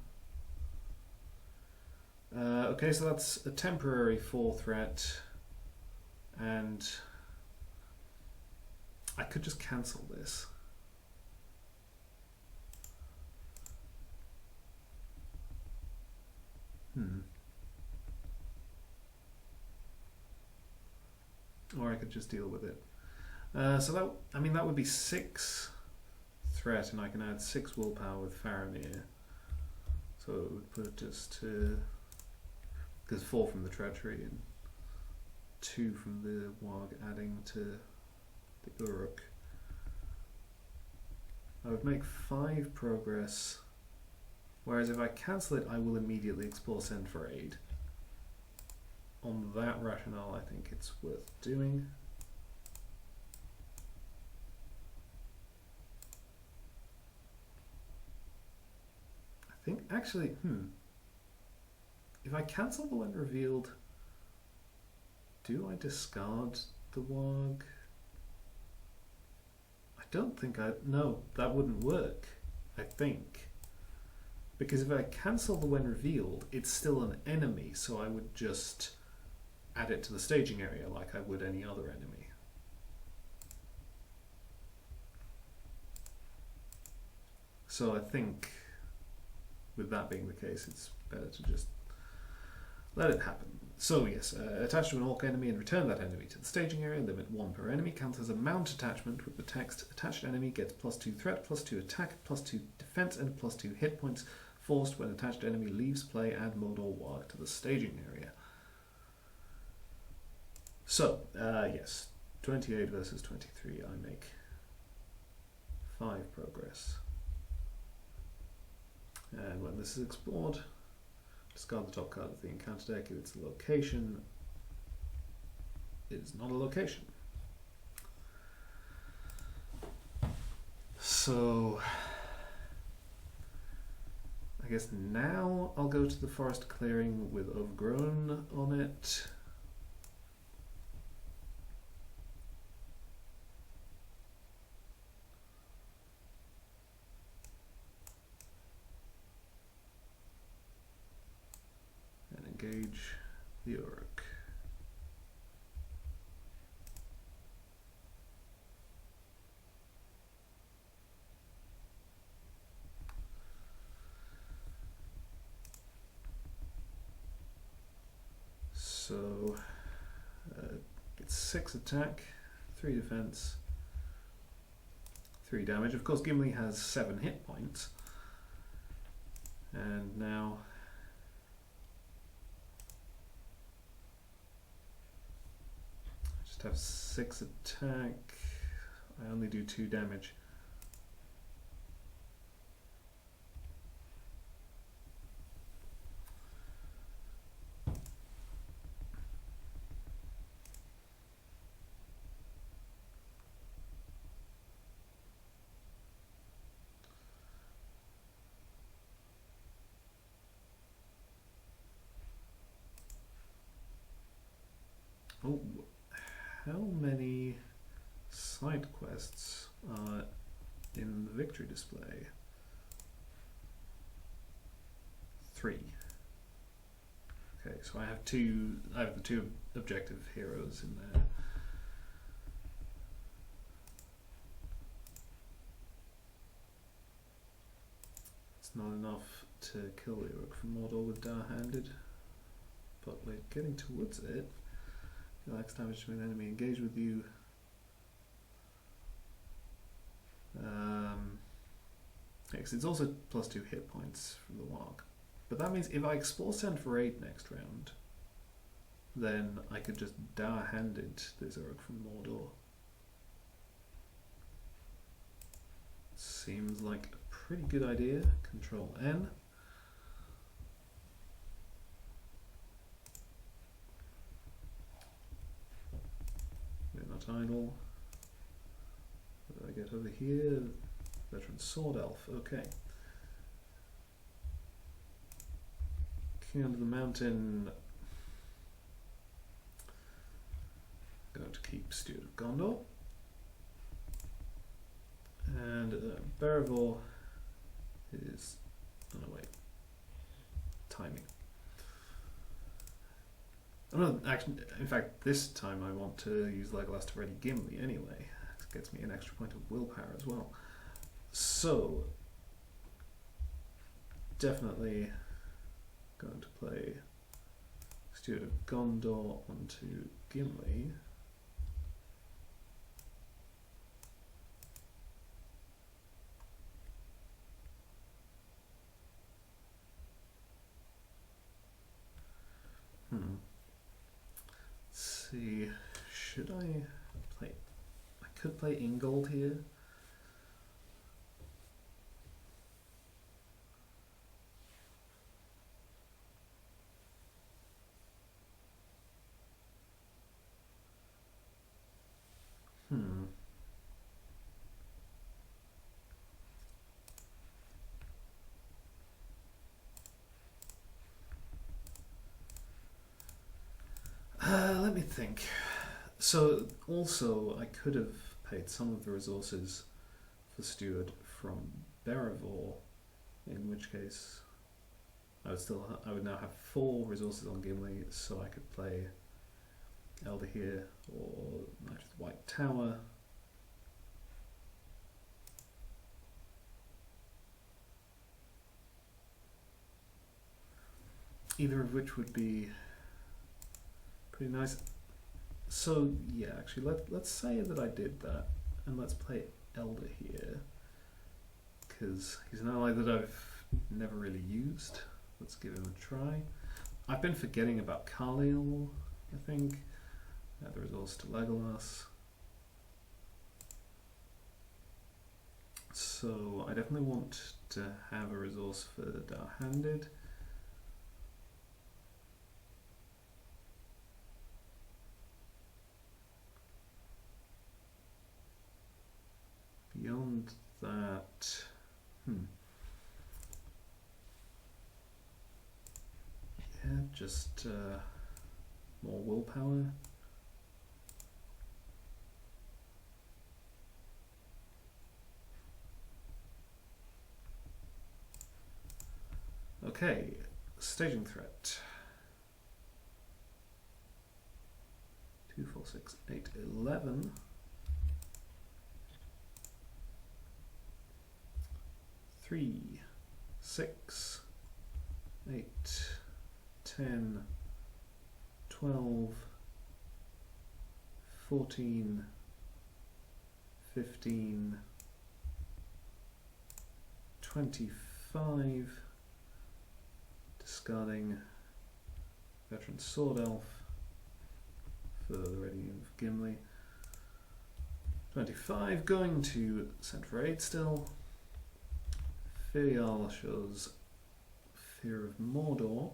Okay, so that's a temporary 4 threat, and I could just cancel this. Or I could just deal with it. So that, I mean, that would be 6 threat, and I can add 6 willpower with Faramir. So it would put us to, because 4 from the treachery and 2 from the Warg, adding to the Uruk. I would make 5 progress, whereas if I cancel it, I will immediately explore Send for Aid. On that rationale, I think it's worth doing. I think, actually, if I cancel the when revealed, do I discard the Warg? I don't think no, that wouldn't work, I think. Because if I cancel the when revealed, it's still an enemy, so I would just add it to the staging area like I would any other enemy. So I think, with that being the case, it's better to just let it happen. So yes, attach to an orc enemy and return that enemy to the staging area, limit 1 per enemy, counts as a mount attachment with the text, attached enemy gets +2 threat, +2 attack, +2 defense, and +2 hit points. Forced when attached enemy leaves play, add Mordor Warg to the staging area. So, yes, 28 versus 23, I make 5 progress. And when this is explored, discard the top card of the encounter deck if it's a location. It is not a location. So, I guess now I'll go to the forest clearing with Overgrown on it. Engage the Uruk. So it's 6 attack, 3 defense, 3 damage. Of course, Gimli has 7 hit points, and now have 6 attack. I only do 2 damage. Oh. How many side quests are in the victory display? 3. Okay, so I have the 2 objective heroes in there. It's not enough to kill the Uruk from Mordor with Dar-handed, but we're getting towards it. Deluxe damage to an enemy engaged with you. It's also +2 hit points from the Warg. But that means if I explore Send for Aid next round, then I could just dour-handed this Orc from Mordor. Seems like a pretty good idea. Control N. We're not idle. What do I get over here? Veteran Sword Elf, okay. King under the Mountain. Going to keep Steward of Gondor. And Beravor is, oh no wait, timing. Oh no, actually, in fact, this time I want to use Legolas to ready Gimli anyway. It gets me an extra point of willpower as well. So, definitely going to play Steward of Gondor onto Gimli. Let's see, should I play? I could play Ingold here. Let me think. So also I could have paid some of the resources for Steward from Beravor, in which case I would now have 4 resources on Gimli, so I could play Elder here or Knight of the White Tower. Either of which would be pretty nice. So yeah, actually let's say that I did that, and let's play Elder here, because he's an ally that I've never really used. Let's give him a try. I've been forgetting about Carlisle, I think. Add the resource to Legolas. So I definitely want to have a resource for Dour-handed. Beyond that, yeah, just more willpower. Okay, staging threat. 2, 4, 6, 8, 11. 3, 6, 8, 10, 12, 14, 15, 25, discarding Veteran Sword Elf for the readying of Gimli. 25, going to send for aid still. Filial shows Fear of Mordor.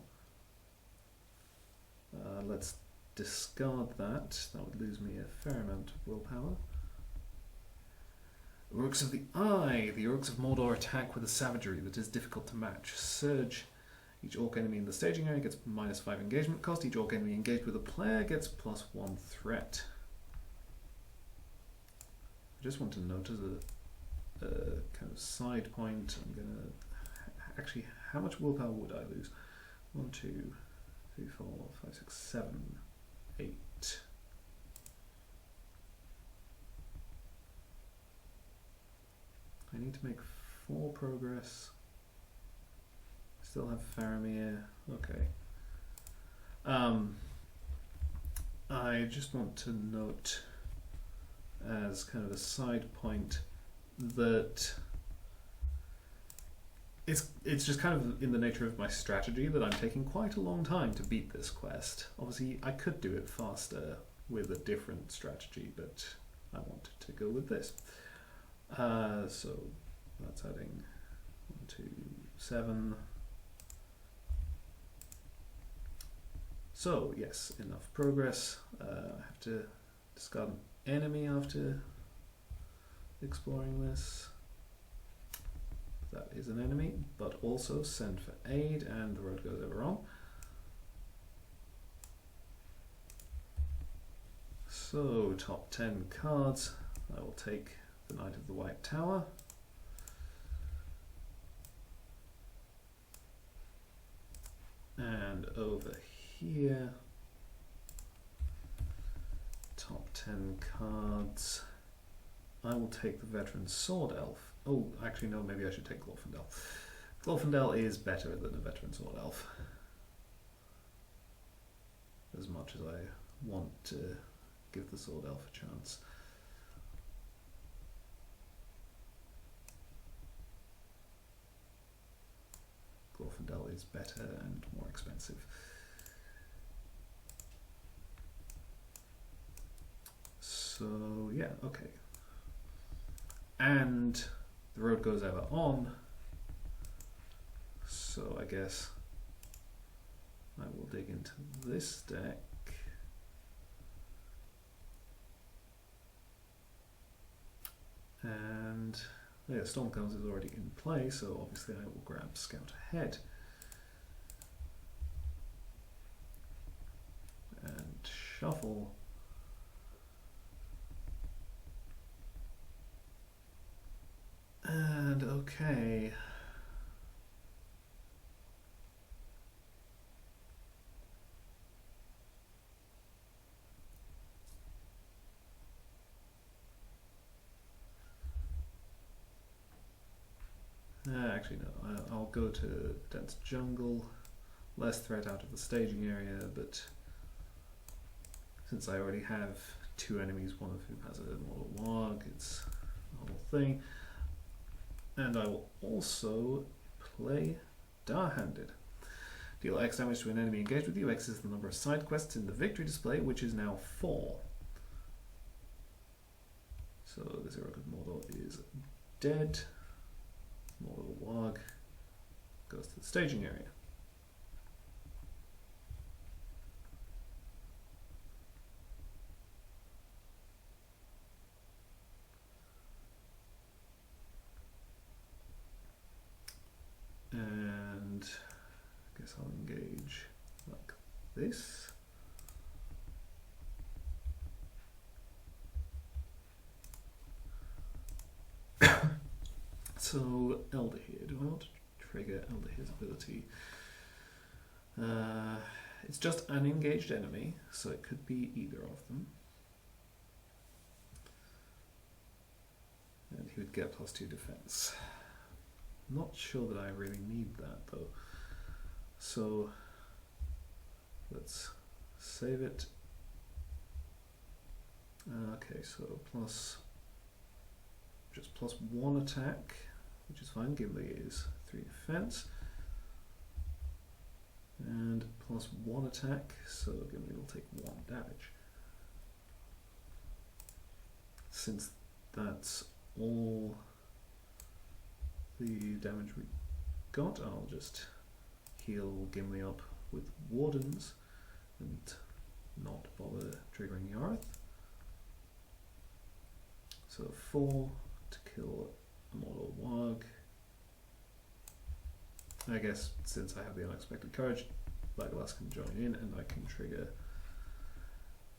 Let's discard that. That would lose me a fair amount of willpower. Orcs of the Eye. The Orcs of Mordor attack with a savagery that is difficult to match. Surge. Each Orc enemy in the staging area gets -5 engagement cost. Each Orc enemy engaged with a player gets +1 threat. I just want to note as a kind of side point, I'm gonna actually, how much willpower would I lose? 1, 2, 3, 4, 5, 6, 7, 8. I need to make 4 progress. Still have Faramir. Okay. I just want to note as kind of a side point that it's just kind of in the nature of my strategy that I'm taking quite a long time to beat this quest. Obviously, I could do it faster with a different strategy, but I wanted to go with this. So that's adding 1, 2, 7. So yes, enough progress. I have to discard an enemy after exploring this. That is an enemy, but also send for aid, and the road goes ever on. So top 10 cards. I will take the Knight of the White Tower. And over here, top 10 cards. I will take the Veteran Sword Elf. Oh, actually no, maybe I should take Glorfindel. Glorfindel is better than a Veteran Sword Elf. As much as I want to give the Sword Elf a chance. Glorfindel is better and more expensive. So yeah, okay. And the road goes ever on. So I guess I will dig into this deck. And yeah, Stormcones is already in play, so obviously I will grab Scout Ahead. And shuffle. And okay. Actually no, I'll go to Dense Jungle, less threat out of the staging area, but since I already have 2 enemies, one of whom has a Mortal Warg, it's a whole thing. And I will also play Dar-Handed. Deal X damage to an enemy engaged with you. X is the number of side quests in the victory display, which is now 4. So the Zero Good Mordor is dead. Mortal Warg goes to the staging area. And I guess I'll engage like this. So Elderhear, do I want to trigger Elderhear's ability? It's just an engaged enemy, so it could be either of them. And he would get +2 defense. Not sure that I really need that though. So let's save it. Okay, so just +1 attack, which is fine. Gimli is 3 defense. And +1 attack, so Gimli will take 1 damage. Since that's all the damage we got, I'll just heal Gimli up with Wardens and not bother triggering Yarth. So 4 to kill a Mortal Warg. I guess since I have the Unexpected Courage, Legolas can join in and I can trigger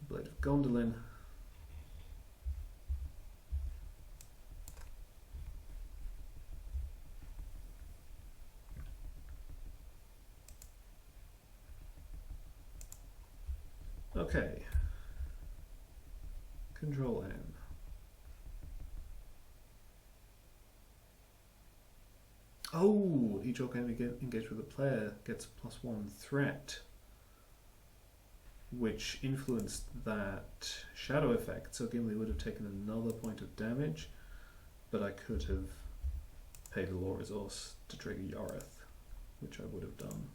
Blade of Gondolin. Okay. Control N. Oh, each orc enemy engaged with a player gets +1 threat, which influenced that shadow effect. So Gimli would have taken another point of damage, but I could have pay the law resource to trigger Yoreth, which I would have done.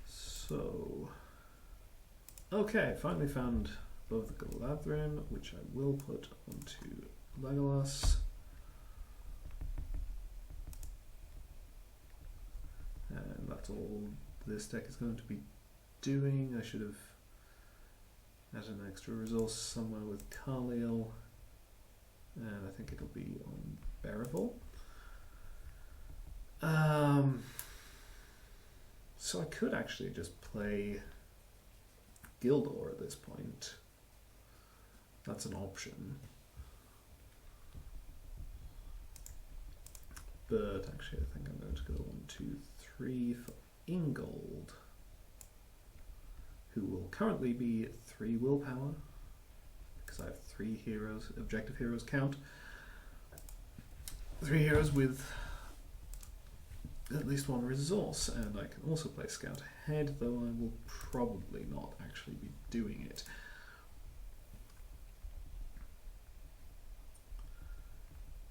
So, okay, finally found both the Galadhrim, which I will put onto Legolas. And that's all this deck is going to be doing. I should have added an extra resource somewhere with Khalil, and I think it'll be on Bearable. So I could actually just play Gildor at this point. That's an option. But actually I think I'm going to go 1, 2, 3 for Ingold, who will currently be 3 willpower, because I have 3 heroes, objective heroes count. 3 heroes with at least 1 resource, and I can also play Scout Ahead, though I will probably not actually be doing it.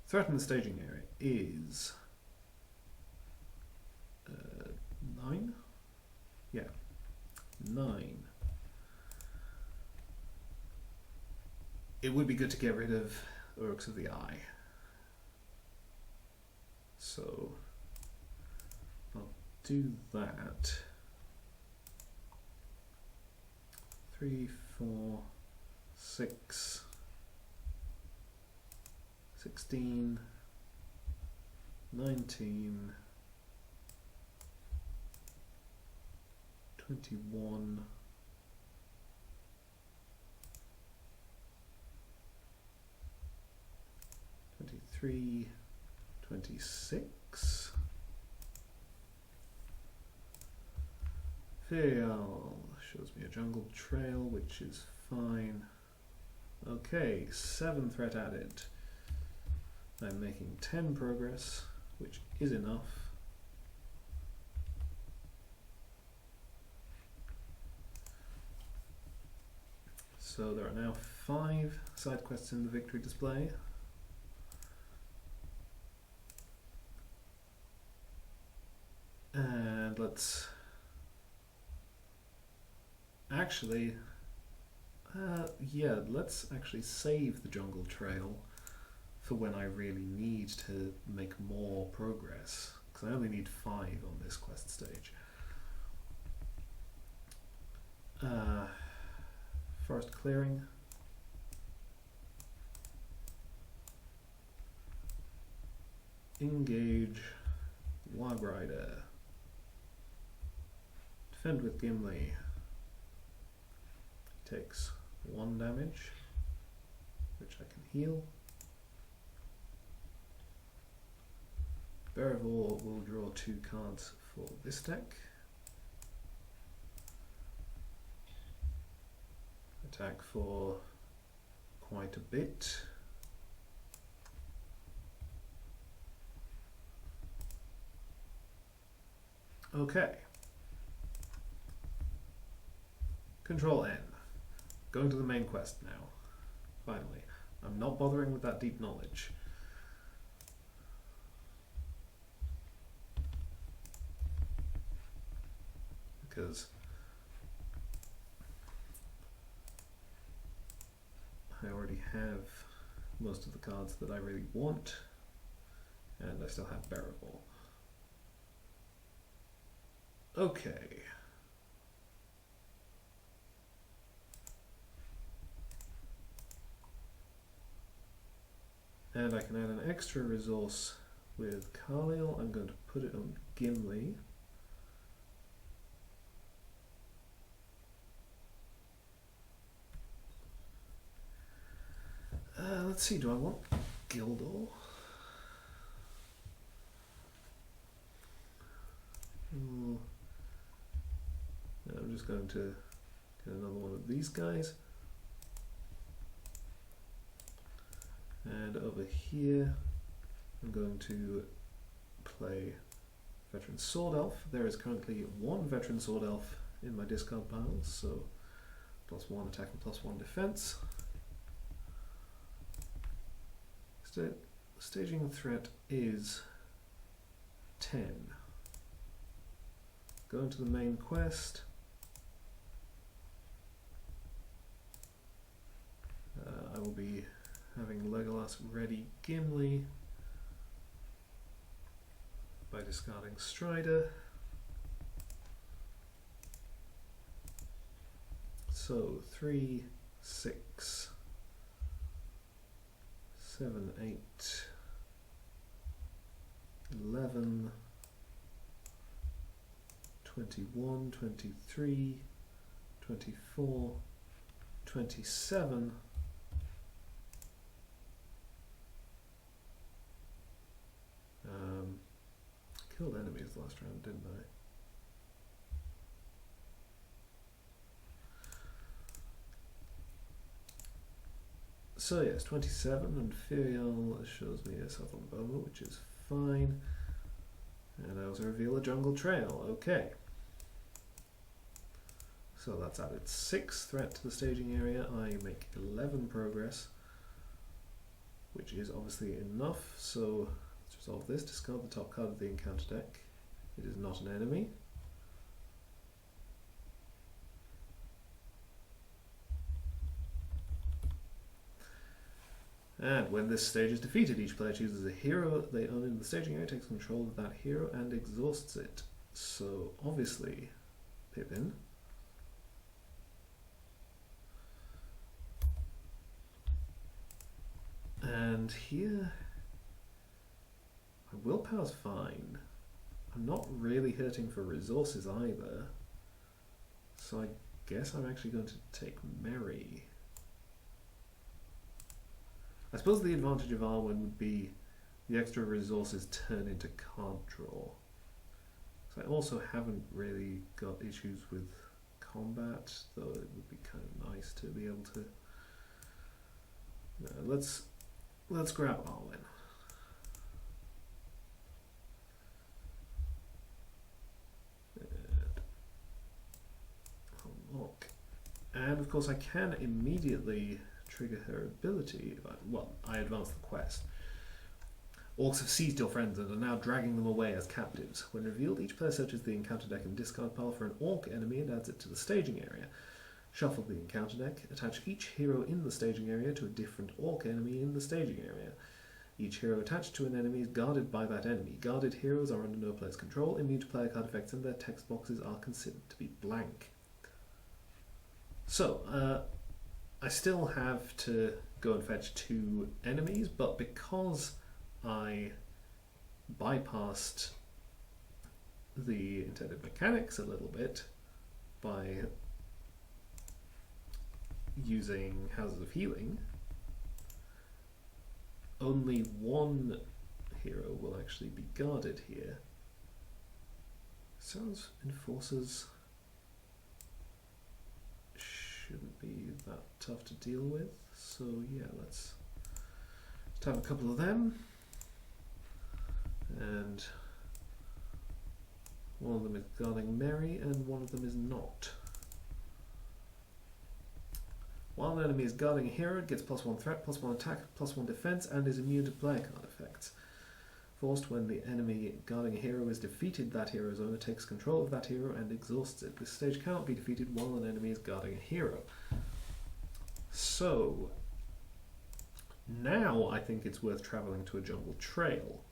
Threat in the staging area is 9? Yeah, 9. It would be good to get rid of Orcs of the Eye. So I'll do that. 3, 4, 6, 16, 19, 21, 23, 26. Fail shows me a jungle trail, which is fine. Okay, 7 threat added. I'm making 10 progress, which is enough. So there are now 5 side quests in the victory display. And let's actually, let's actually save the jungle trail for when I really need to make more progress, because I only need 5 on this quest stage. Forest clearing. Engage Log Rider. Defend with Gimli. Takes 1 damage, which I can heal. Bearable will draw 2 cards for this deck. Attack for quite a bit. Okay. Control N. Going to the main quest now. Finally. I'm not bothering with that deep knowledge. Because I already have most of the cards that I really want, and I still have Bearable. Okay. And I can add an extra resource with Khalil. I'm going to put it on Gimli. Let's see, do I want Gildor? I'm just going to get another one of these guys. And over here, I'm going to play Veteran Sword Elf. There is currently one Veteran Sword Elf in my discard pile, so +1 attack and +1 defense. Staging threat is 10. Going to the main quest. I will be having Legolas ready Gimli by discarding Strider. So 3, 6, 7, 8, 11, 21, 23, 24, 27. Killed enemies last round, didn't I? So yes, 27, and Furiel shows me a Southern Bow, which is fine. And I also reveal a Jungle Trail, okay. So that's added 6 threat to the staging area. I make 11 progress, which is obviously enough. So let's resolve this, discard the top card of the encounter deck. It is not an enemy. And when this stage is defeated, each player chooses a hero they own in the staging area, takes control of that hero, and exhausts it. So obviously, Pippin. And here, my willpower's fine. I'm not really hurting for resources either. So I guess I'm actually going to take Merry. I suppose the advantage of Arwen would be the extra resources turn into card draw. So I also haven't really got issues with combat, though it would be kind of nice to be able to. No, let's grab Arwen. And unlock. And of course I can immediately trigger her ability. I advance the quest. Orcs have seized your friends and are now dragging them away as captives. When revealed, each player searches the encounter deck and discard pile for an orc enemy and adds it to the staging area. Shuffle the encounter deck. Attach each hero in the staging area to a different orc enemy in the staging area. Each hero attached to an enemy is guarded by that enemy. Guarded heroes are under no player's control, immune to player card effects, and their text boxes are considered to be blank. So, I still have to go and fetch 2 enemies, but because I bypassed the intended mechanics a little bit by using Houses of Healing, only 1 hero will actually be guarded here. Sounds Enforcers shouldn't be that tough to deal with, so yeah, let's have a couple of them, and one of them is guarding Merry and one of them is not. While an enemy is guarding a hero, it gets +1 threat, +1 attack, +1 defense, and is immune to player card effects. Forced when the enemy guarding a hero is defeated, that hero's owner takes control of that hero and exhausts it. This stage cannot be defeated while an enemy is guarding a hero. So, now I think it's worth travelling to a jungle trail,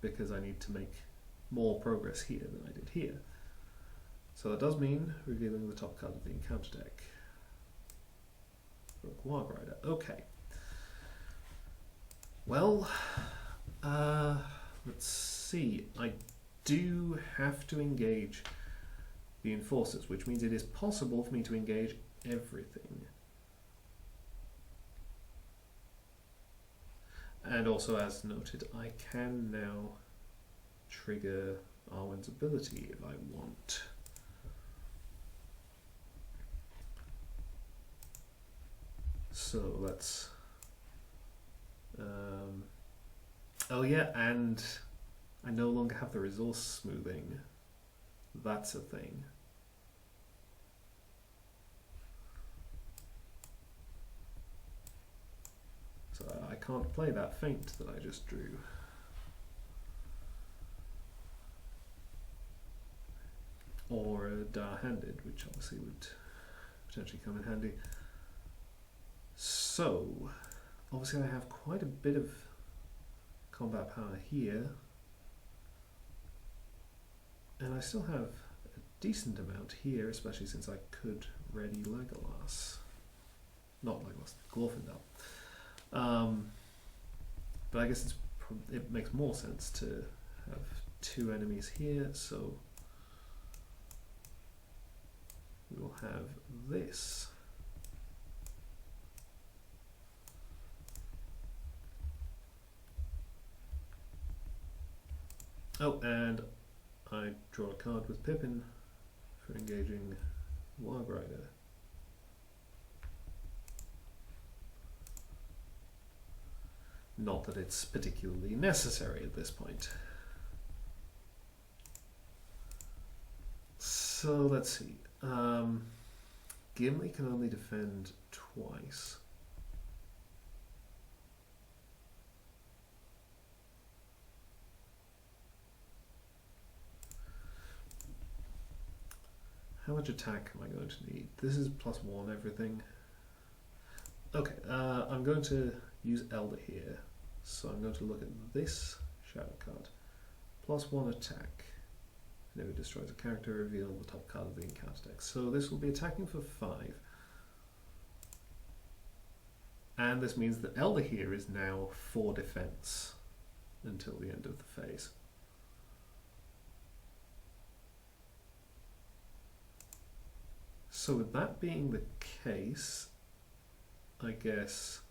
because I need to make more progress here than I did here. So that does mean revealing the top card of the encounter deck. Rogue Warg Rider. Okay. Well, let's see. I do have to engage the Enforcers, which means it is possible for me to engage everything. And also, as noted, I can now trigger Arwen's ability if I want. So let's Oh yeah, and I no longer have the resource smoothing. That's a thing. So I can't play that feint that I just drew. Or Dar-handed, which obviously would potentially come in handy. So, obviously I have quite a bit of combat power here. And I still have a decent amount here, especially since I could ready Legolas. Not Legolas, Glorfindel. But I guess it makes more sense to have two enemies here, so we will have this. Oh, and I draw a card with Pippin for engaging Wargrider. Not that it's particularly necessary at this point. So let's see. Gimli can only defend twice. How much attack am I going to need? This is +1 everything. Okay, I'm going to use Elder here. So I'm going to look at this shadow card. +1 attack. And if it destroys a character, reveal the top card of the encounter deck. So this will be attacking for 5. And this means that Elder here is now 4 defense until the end of the phase. So with that being the case, I guess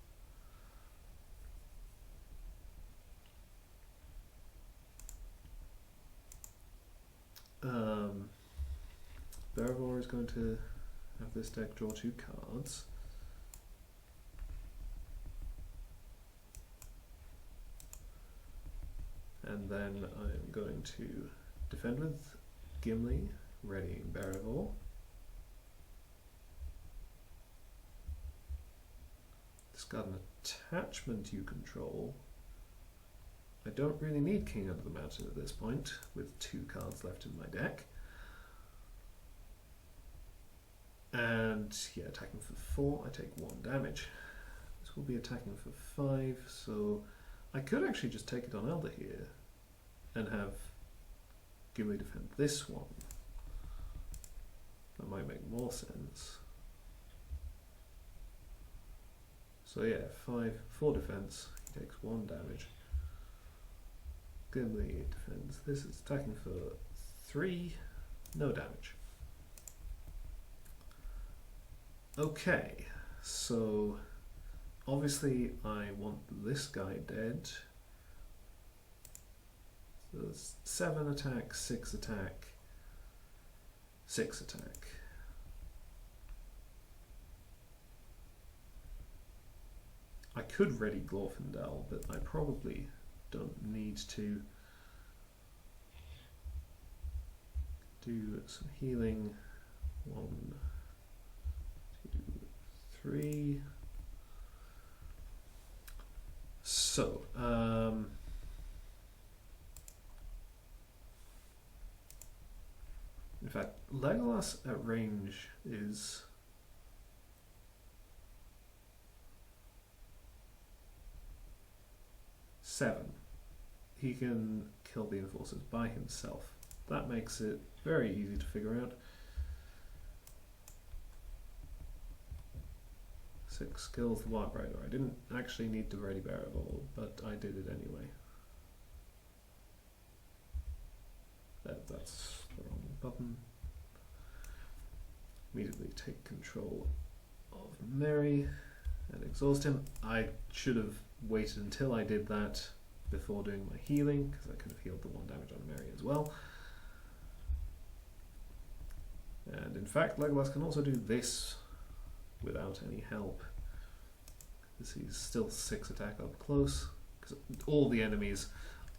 Beravor is going to have this deck draw 2 cards. And then I'm going to defend with Gimli, readying Beravor. Discard an attachment you control. I don't really need King Under the Mountain at this point, with 2 cards left in my deck. And yeah, attacking for 4, I take 1 damage. This will be attacking for 5, so I could actually just take it on Elder here and have Gimli defend this one. That might make more sense. So yeah, 4 defense, he takes 1 damage. Gimli defends. This is attacking for 3, no damage. Okay, so obviously I want this guy dead. So it's 7 attack, 6 attack, 6 attack. I could ready Glorfindel, but I probably don't need to. Do some healing. 1, 2, 3. So, in fact, Legolas at range is seven. He can kill the enforcers by himself. That makes it very easy to figure out. 6 skills the Warbrider. I didn't actually need to ready Beravor, but I did it anyway. That's the wrong button. Immediately take control of Merry and exhaust him. I should have waited until I did that before doing my healing, because I could have healed the 1 damage on Merry as well. And in fact, Legolas can also do this without any help, because he's still 6 attack up close, because all the enemies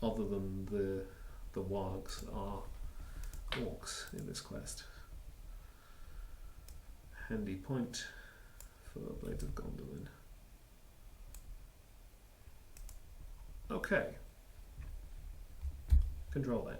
other than the wargs are orcs in this quest. Handy point for Blades of Gondolin. Okay. Control then.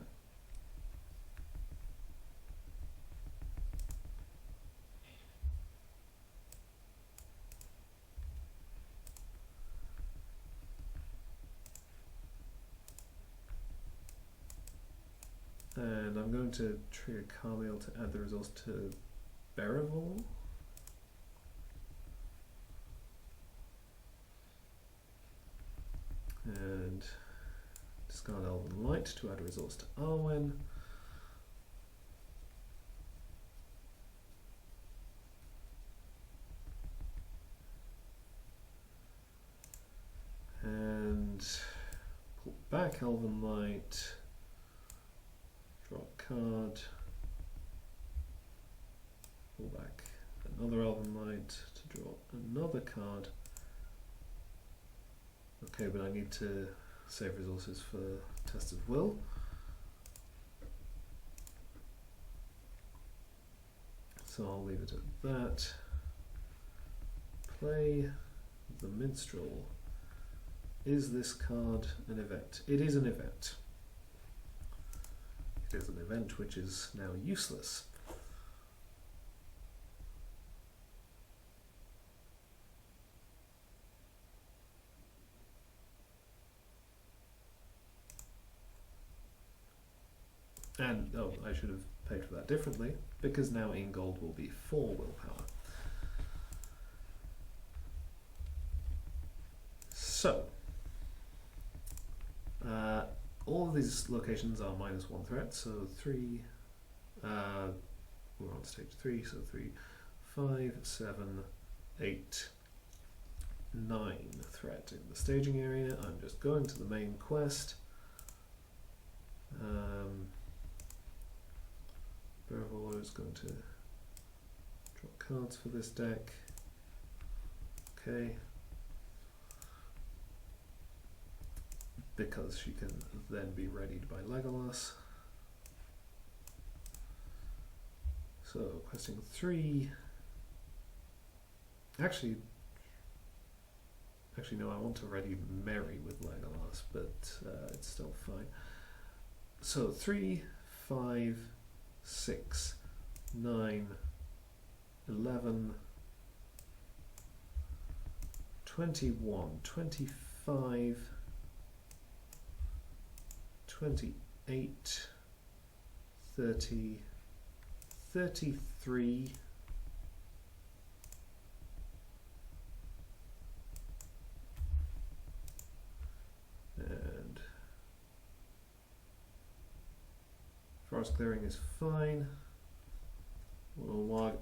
And I'm going to trigger Carmiel to add the resource to Beravol. And discard Elven Light to add a resource to Arwen. And pull back Elven Light. Draw a card. Pull back another Elven Light to draw another card. Okay, but I need to save resources for Test of Will. So I'll leave it at that. Play the Minstrel. Is this card an event? It is an event. It is an event which is now useless. And, oh, I should have paid for that differently, because now Ingold will be 4 willpower. So, all of these locations are -1 threat, so 3, we're on stage 3, so 3, 5, 7, 8, 9 threat in the staging area. I'm just going to the main quest. Beravol is going to draw cards for this deck. Okay. Because she can then be readied by Legolas. So, questing 3. Actually no, I want to ready Merry with Legolas, but it's still fine. So 3, 5, 6, 9, 11, 21, 25, 28, 30, 33, and forest clearing is fine. Well,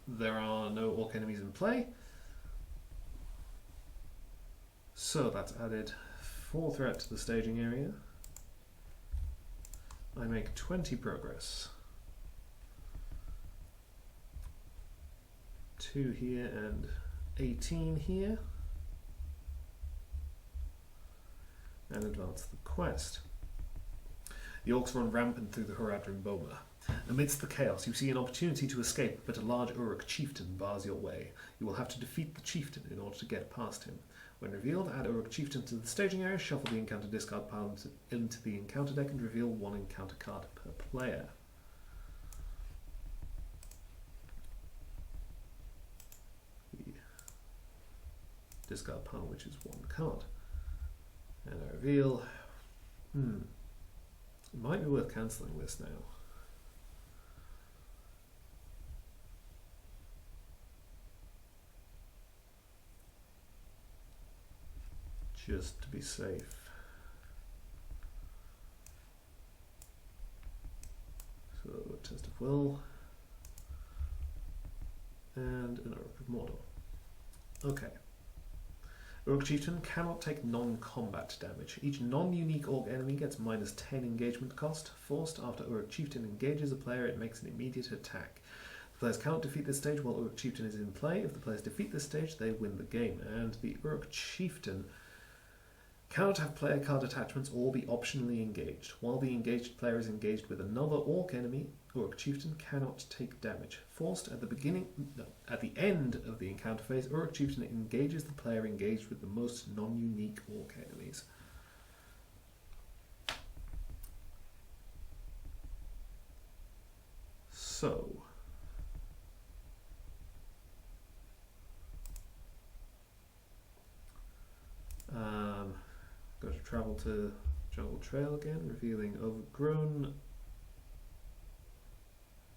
there are no orc enemies in play, so that's added 4 threat to the staging area. I make 20 progress. 2 here and 18 here. And advance the quest. The orcs run rampant through the Haradrim Boma. Amidst the chaos, you see an opportunity to escape, but a large Uruk chieftain bars your way. You will have to defeat the chieftain in order to get past him. When revealed, add Uruk chieftain to the staging area, shuffle the encounter discard pile into the encounter deck, and reveal 1 encounter card per player. The discard pile, which is 1 card. And I reveal... It might be worth cancelling this now. Just to be safe. So, Test of Will. And an Arnor of Mordor. Okay. Uruk Chieftain cannot take non-combat damage. Each non-unique Orc enemy gets -10 engagement cost. Forced after Uruk Chieftain engages a player, it makes an immediate attack. The players cannot defeat this stage while Uruk Chieftain is in play. If the players defeat this stage, they win the game. And the Uruk Chieftain Cannot have player card attachments or be optionally engaged. While the engaged player is engaged with another orc enemy, Orc Chieftain cannot take damage. Forced at at the end of the encounter phase, Orc Chieftain engages the player engaged with the most non-unique orc enemies. So, go to travel to Jungle Trail again, revealing Overgrown,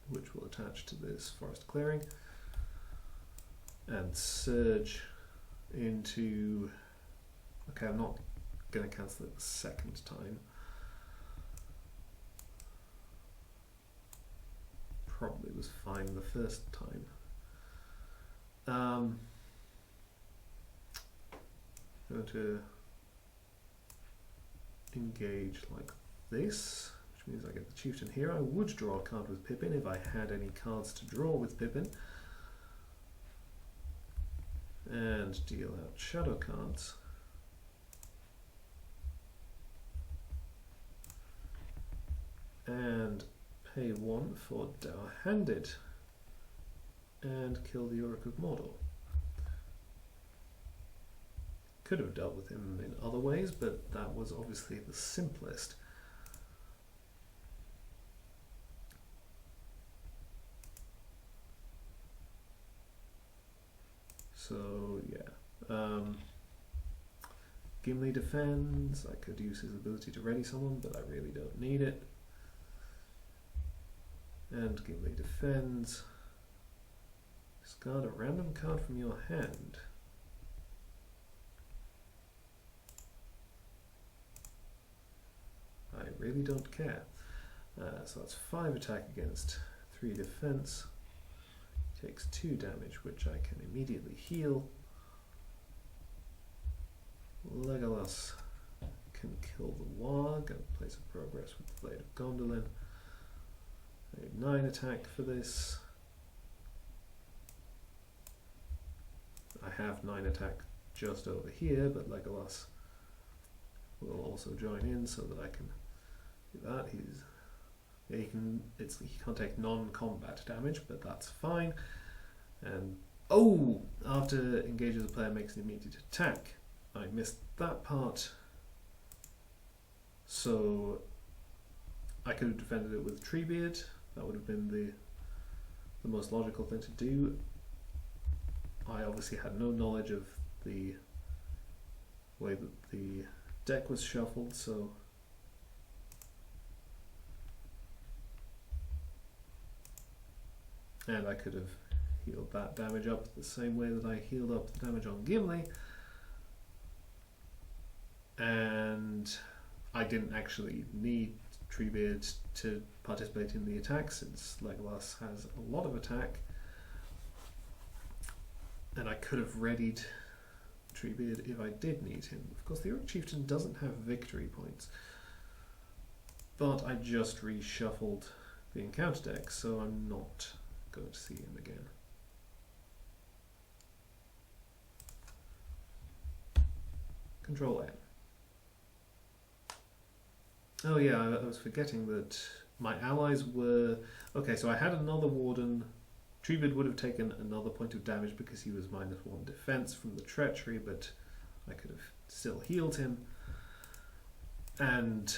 which will attach to this forest clearing, and surge into. Okay, I'm not going to cancel it the second time. Probably was fine the first time. Going to engage like this, which means I get the Chieftain here. I would draw a card with Pippin if I had any cards to draw with Pippin. And deal out shadow cards. And pay 1 for Dour-Handed. And kill the Orc of Mordor. Could have dealt with him in other ways, but that was obviously the simplest. So yeah, Gimli defends. I could use his ability to ready someone, but I really don't need it. And Gimli defends. Discard a random card from your hand. I really don't care. So that's 5 attack against 3 defense. Takes 2 damage, which I can immediately heal. Legolas can kill the Warg and place a progress with the Blade of Gondolin. I need 9 attack for this. I have 9 attack just over here, but Legolas will also join in so that I can do that. He can't take non-combat damage, but that's fine. And after engages a player makes an immediate attack. I missed that part. So I could have defended it with Treebeard. That would have been the most logical thing to do. I obviously had no knowledge of the way that the deck was shuffled, so and I could have healed that damage up the same way that I healed up the damage on Gimli, and I didn't actually need Treebeard to participate in the attack since Legolas has a lot of attack, and I could have readied Treebeard if I did need him. Of course, the Orc Chieftain doesn't have victory points, but I just reshuffled the encounter deck, so I'm not going to see him again. Control N. Oh yeah, I was forgetting that my allies were... Okay, so I had another Warden. Treebeard would have taken another point of damage because he was -1 defense from the treachery, but I could have still healed him. And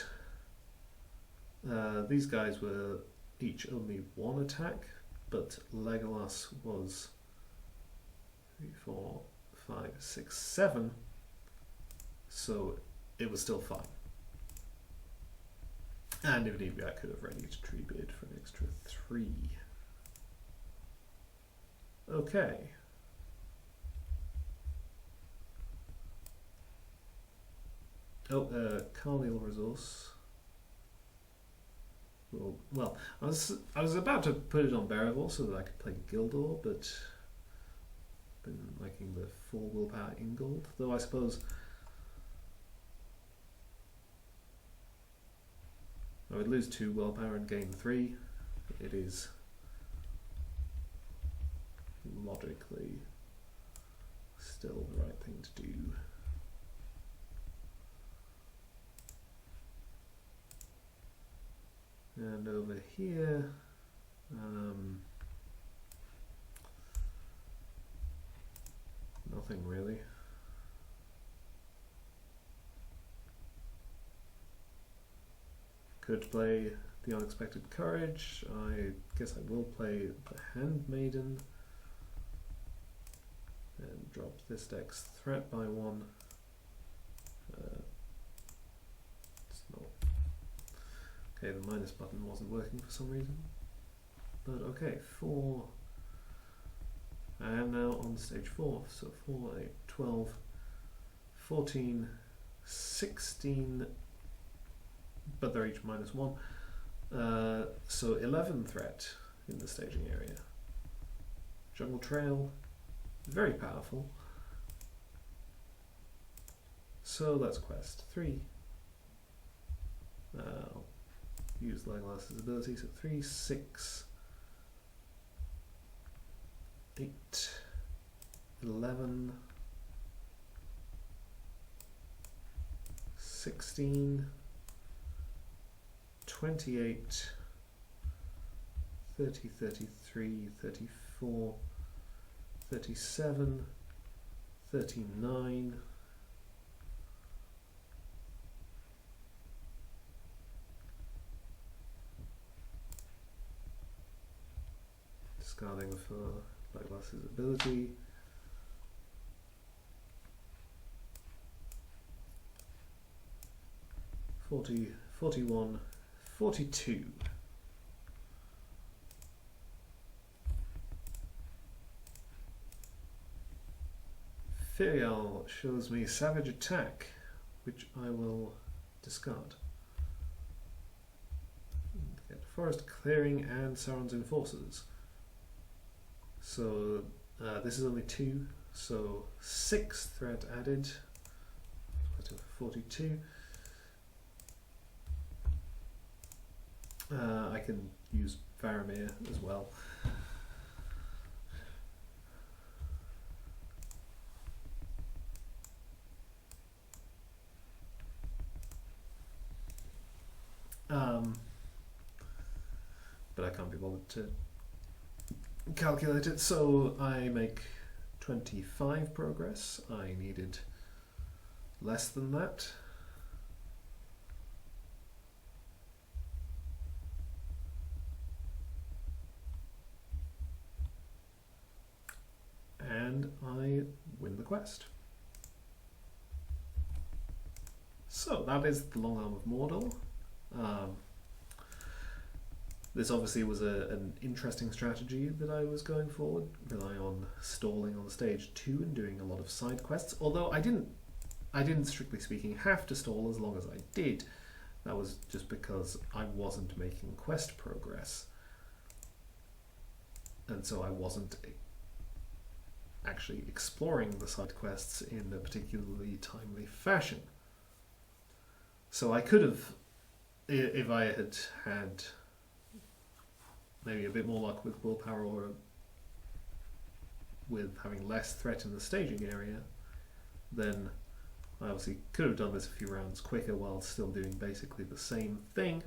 these guys were each only 1 attack, but Legolas was 3, 4, 5, 6, 7, so it was still fine. And if need be, I could have readied Treebeard for an extra 3. Okay. Carnival resource. Well, I was about to put it on Bearable so that I could play Gildor, but been liking the 4 willpower Ingold, though I suppose I would lose 2 willpower and gain 3. It is logically still the right thing to do. And over here, nothing really. Could play the Unexpected Courage. I guess I will play the Handmaiden and drop this deck's threat by 1. It's not. Okay, the minus button wasn't working for some reason. But okay, 4. And now on stage 4. So 4, 8, 12, 14, 16. But they're each minus 1. So 11 threat in the staging area. Jungle Trail, very powerful. So that's quest 3. Use Legolas's ability, so 3, 6, 8, 11, 16, 28, 30, 33, 34, 37, 39, discarding for Legolas's ability. $40, $41, $42. Firial shows me Savage Attack, which I will discard. Get Forest Clearing and Sauron's Enforcers. So this is only 2, so 6 threat added. 42. I can use Faramir as well. But I can't be bothered to calculate it, so I make 25 progress. I needed less than that. And I win the quest. So that is the Long Arm of Mordor. This obviously was an interesting strategy that I was going forward, rely on stalling on stage 2 and doing a lot of side quests, although I didn't strictly speaking have to stall as long as I did. That was just because I wasn't making quest progress, and so I wasn't actually exploring the side quests in a particularly timely fashion. So I could have, if I had had maybe a bit more luck with willpower or with having less threat in the staging area, then I obviously could have done this a few rounds quicker while still doing basically the same thing.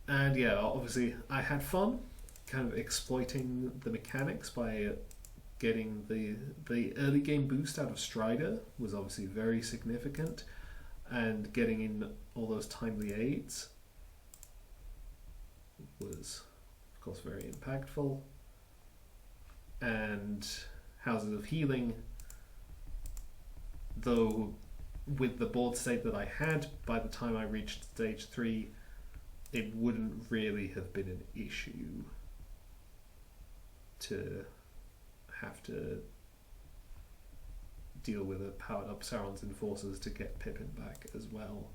And yeah, obviously I had fun kind of exploiting the mechanics by getting the early game boost out of Strider was obviously very significant, and getting in all those timely aids was of course very impactful. And Houses of Healing, though with the board state that I had by the time I reached stage 3, it wouldn't really have been an issue to have to deal with a powered up Sauron's Enforcers to get Pippin back as well.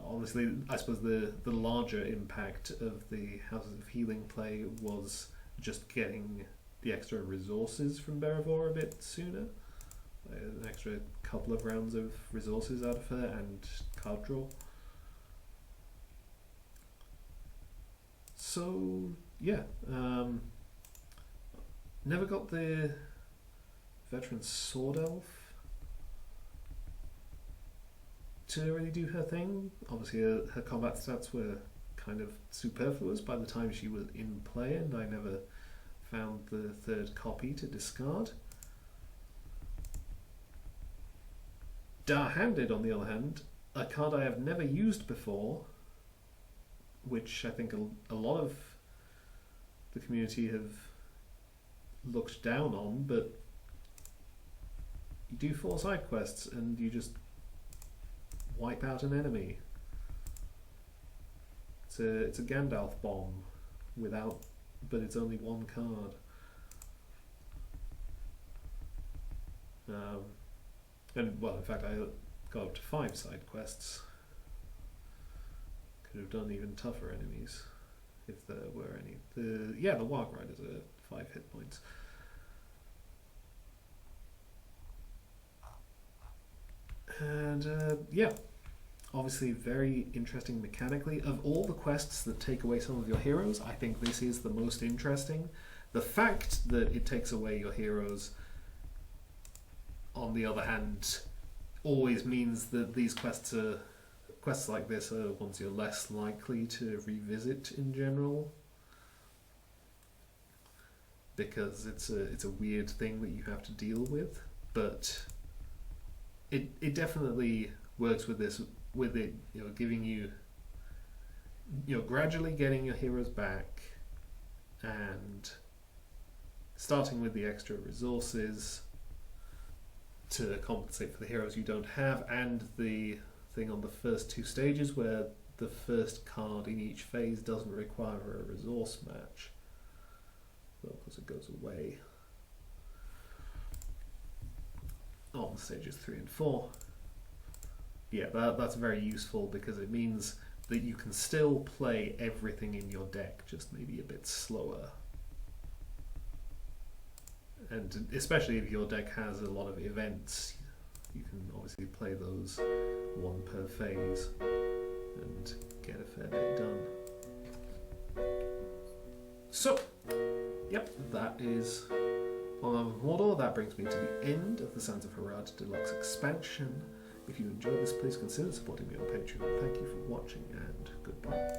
Honestly, I suppose the larger impact of the Houses of Healing play was just getting the extra resources from Beravor a bit sooner. An extra couple of rounds of resources out of her and card draw. So yeah, never got the Veteran Sword Elf to really do her thing. Obviously, her combat stats were kind of superfluous by the time she was in play, and I never found the third copy to discard. Dar-Handed, on the other hand, a card I have never used before, which I think a lot of the community have looked down on, but you do 4 side quests and you just wipe out an enemy. It's a Gandalf bomb but it's only 1 card. And well, in fact, I got up to 5 side quests. Could have done even tougher enemies if there were any. The Warg Riders are 5 hit points. And obviously very interesting mechanically. Of all the quests that take away some of your heroes, I think this is the most interesting. The fact that it takes away your heroes, on the other hand, always means that these quests like this are ones you're less likely to revisit in general, because it's a weird thing that you have to deal with. But it definitely works with this, with it, giving you, gradually getting your heroes back and starting with the extra resources to compensate for the heroes you don't have, and the thing on the first 2 stages where the first card in each phase doesn't require a resource match. Well, because it goes away on stages 3 and 4. Yeah, that's very useful because it means that you can still play everything in your deck, just maybe a bit slower. And especially if your deck has a lot of events, you can obviously play those 1 per phase and get a fair bit done. So, yep, that is Long Arm of Mordor. That brings me to the end of the Sands of Harad Deluxe expansion. If you enjoyed this, please consider supporting me on Patreon. Thank you for watching, and goodbye.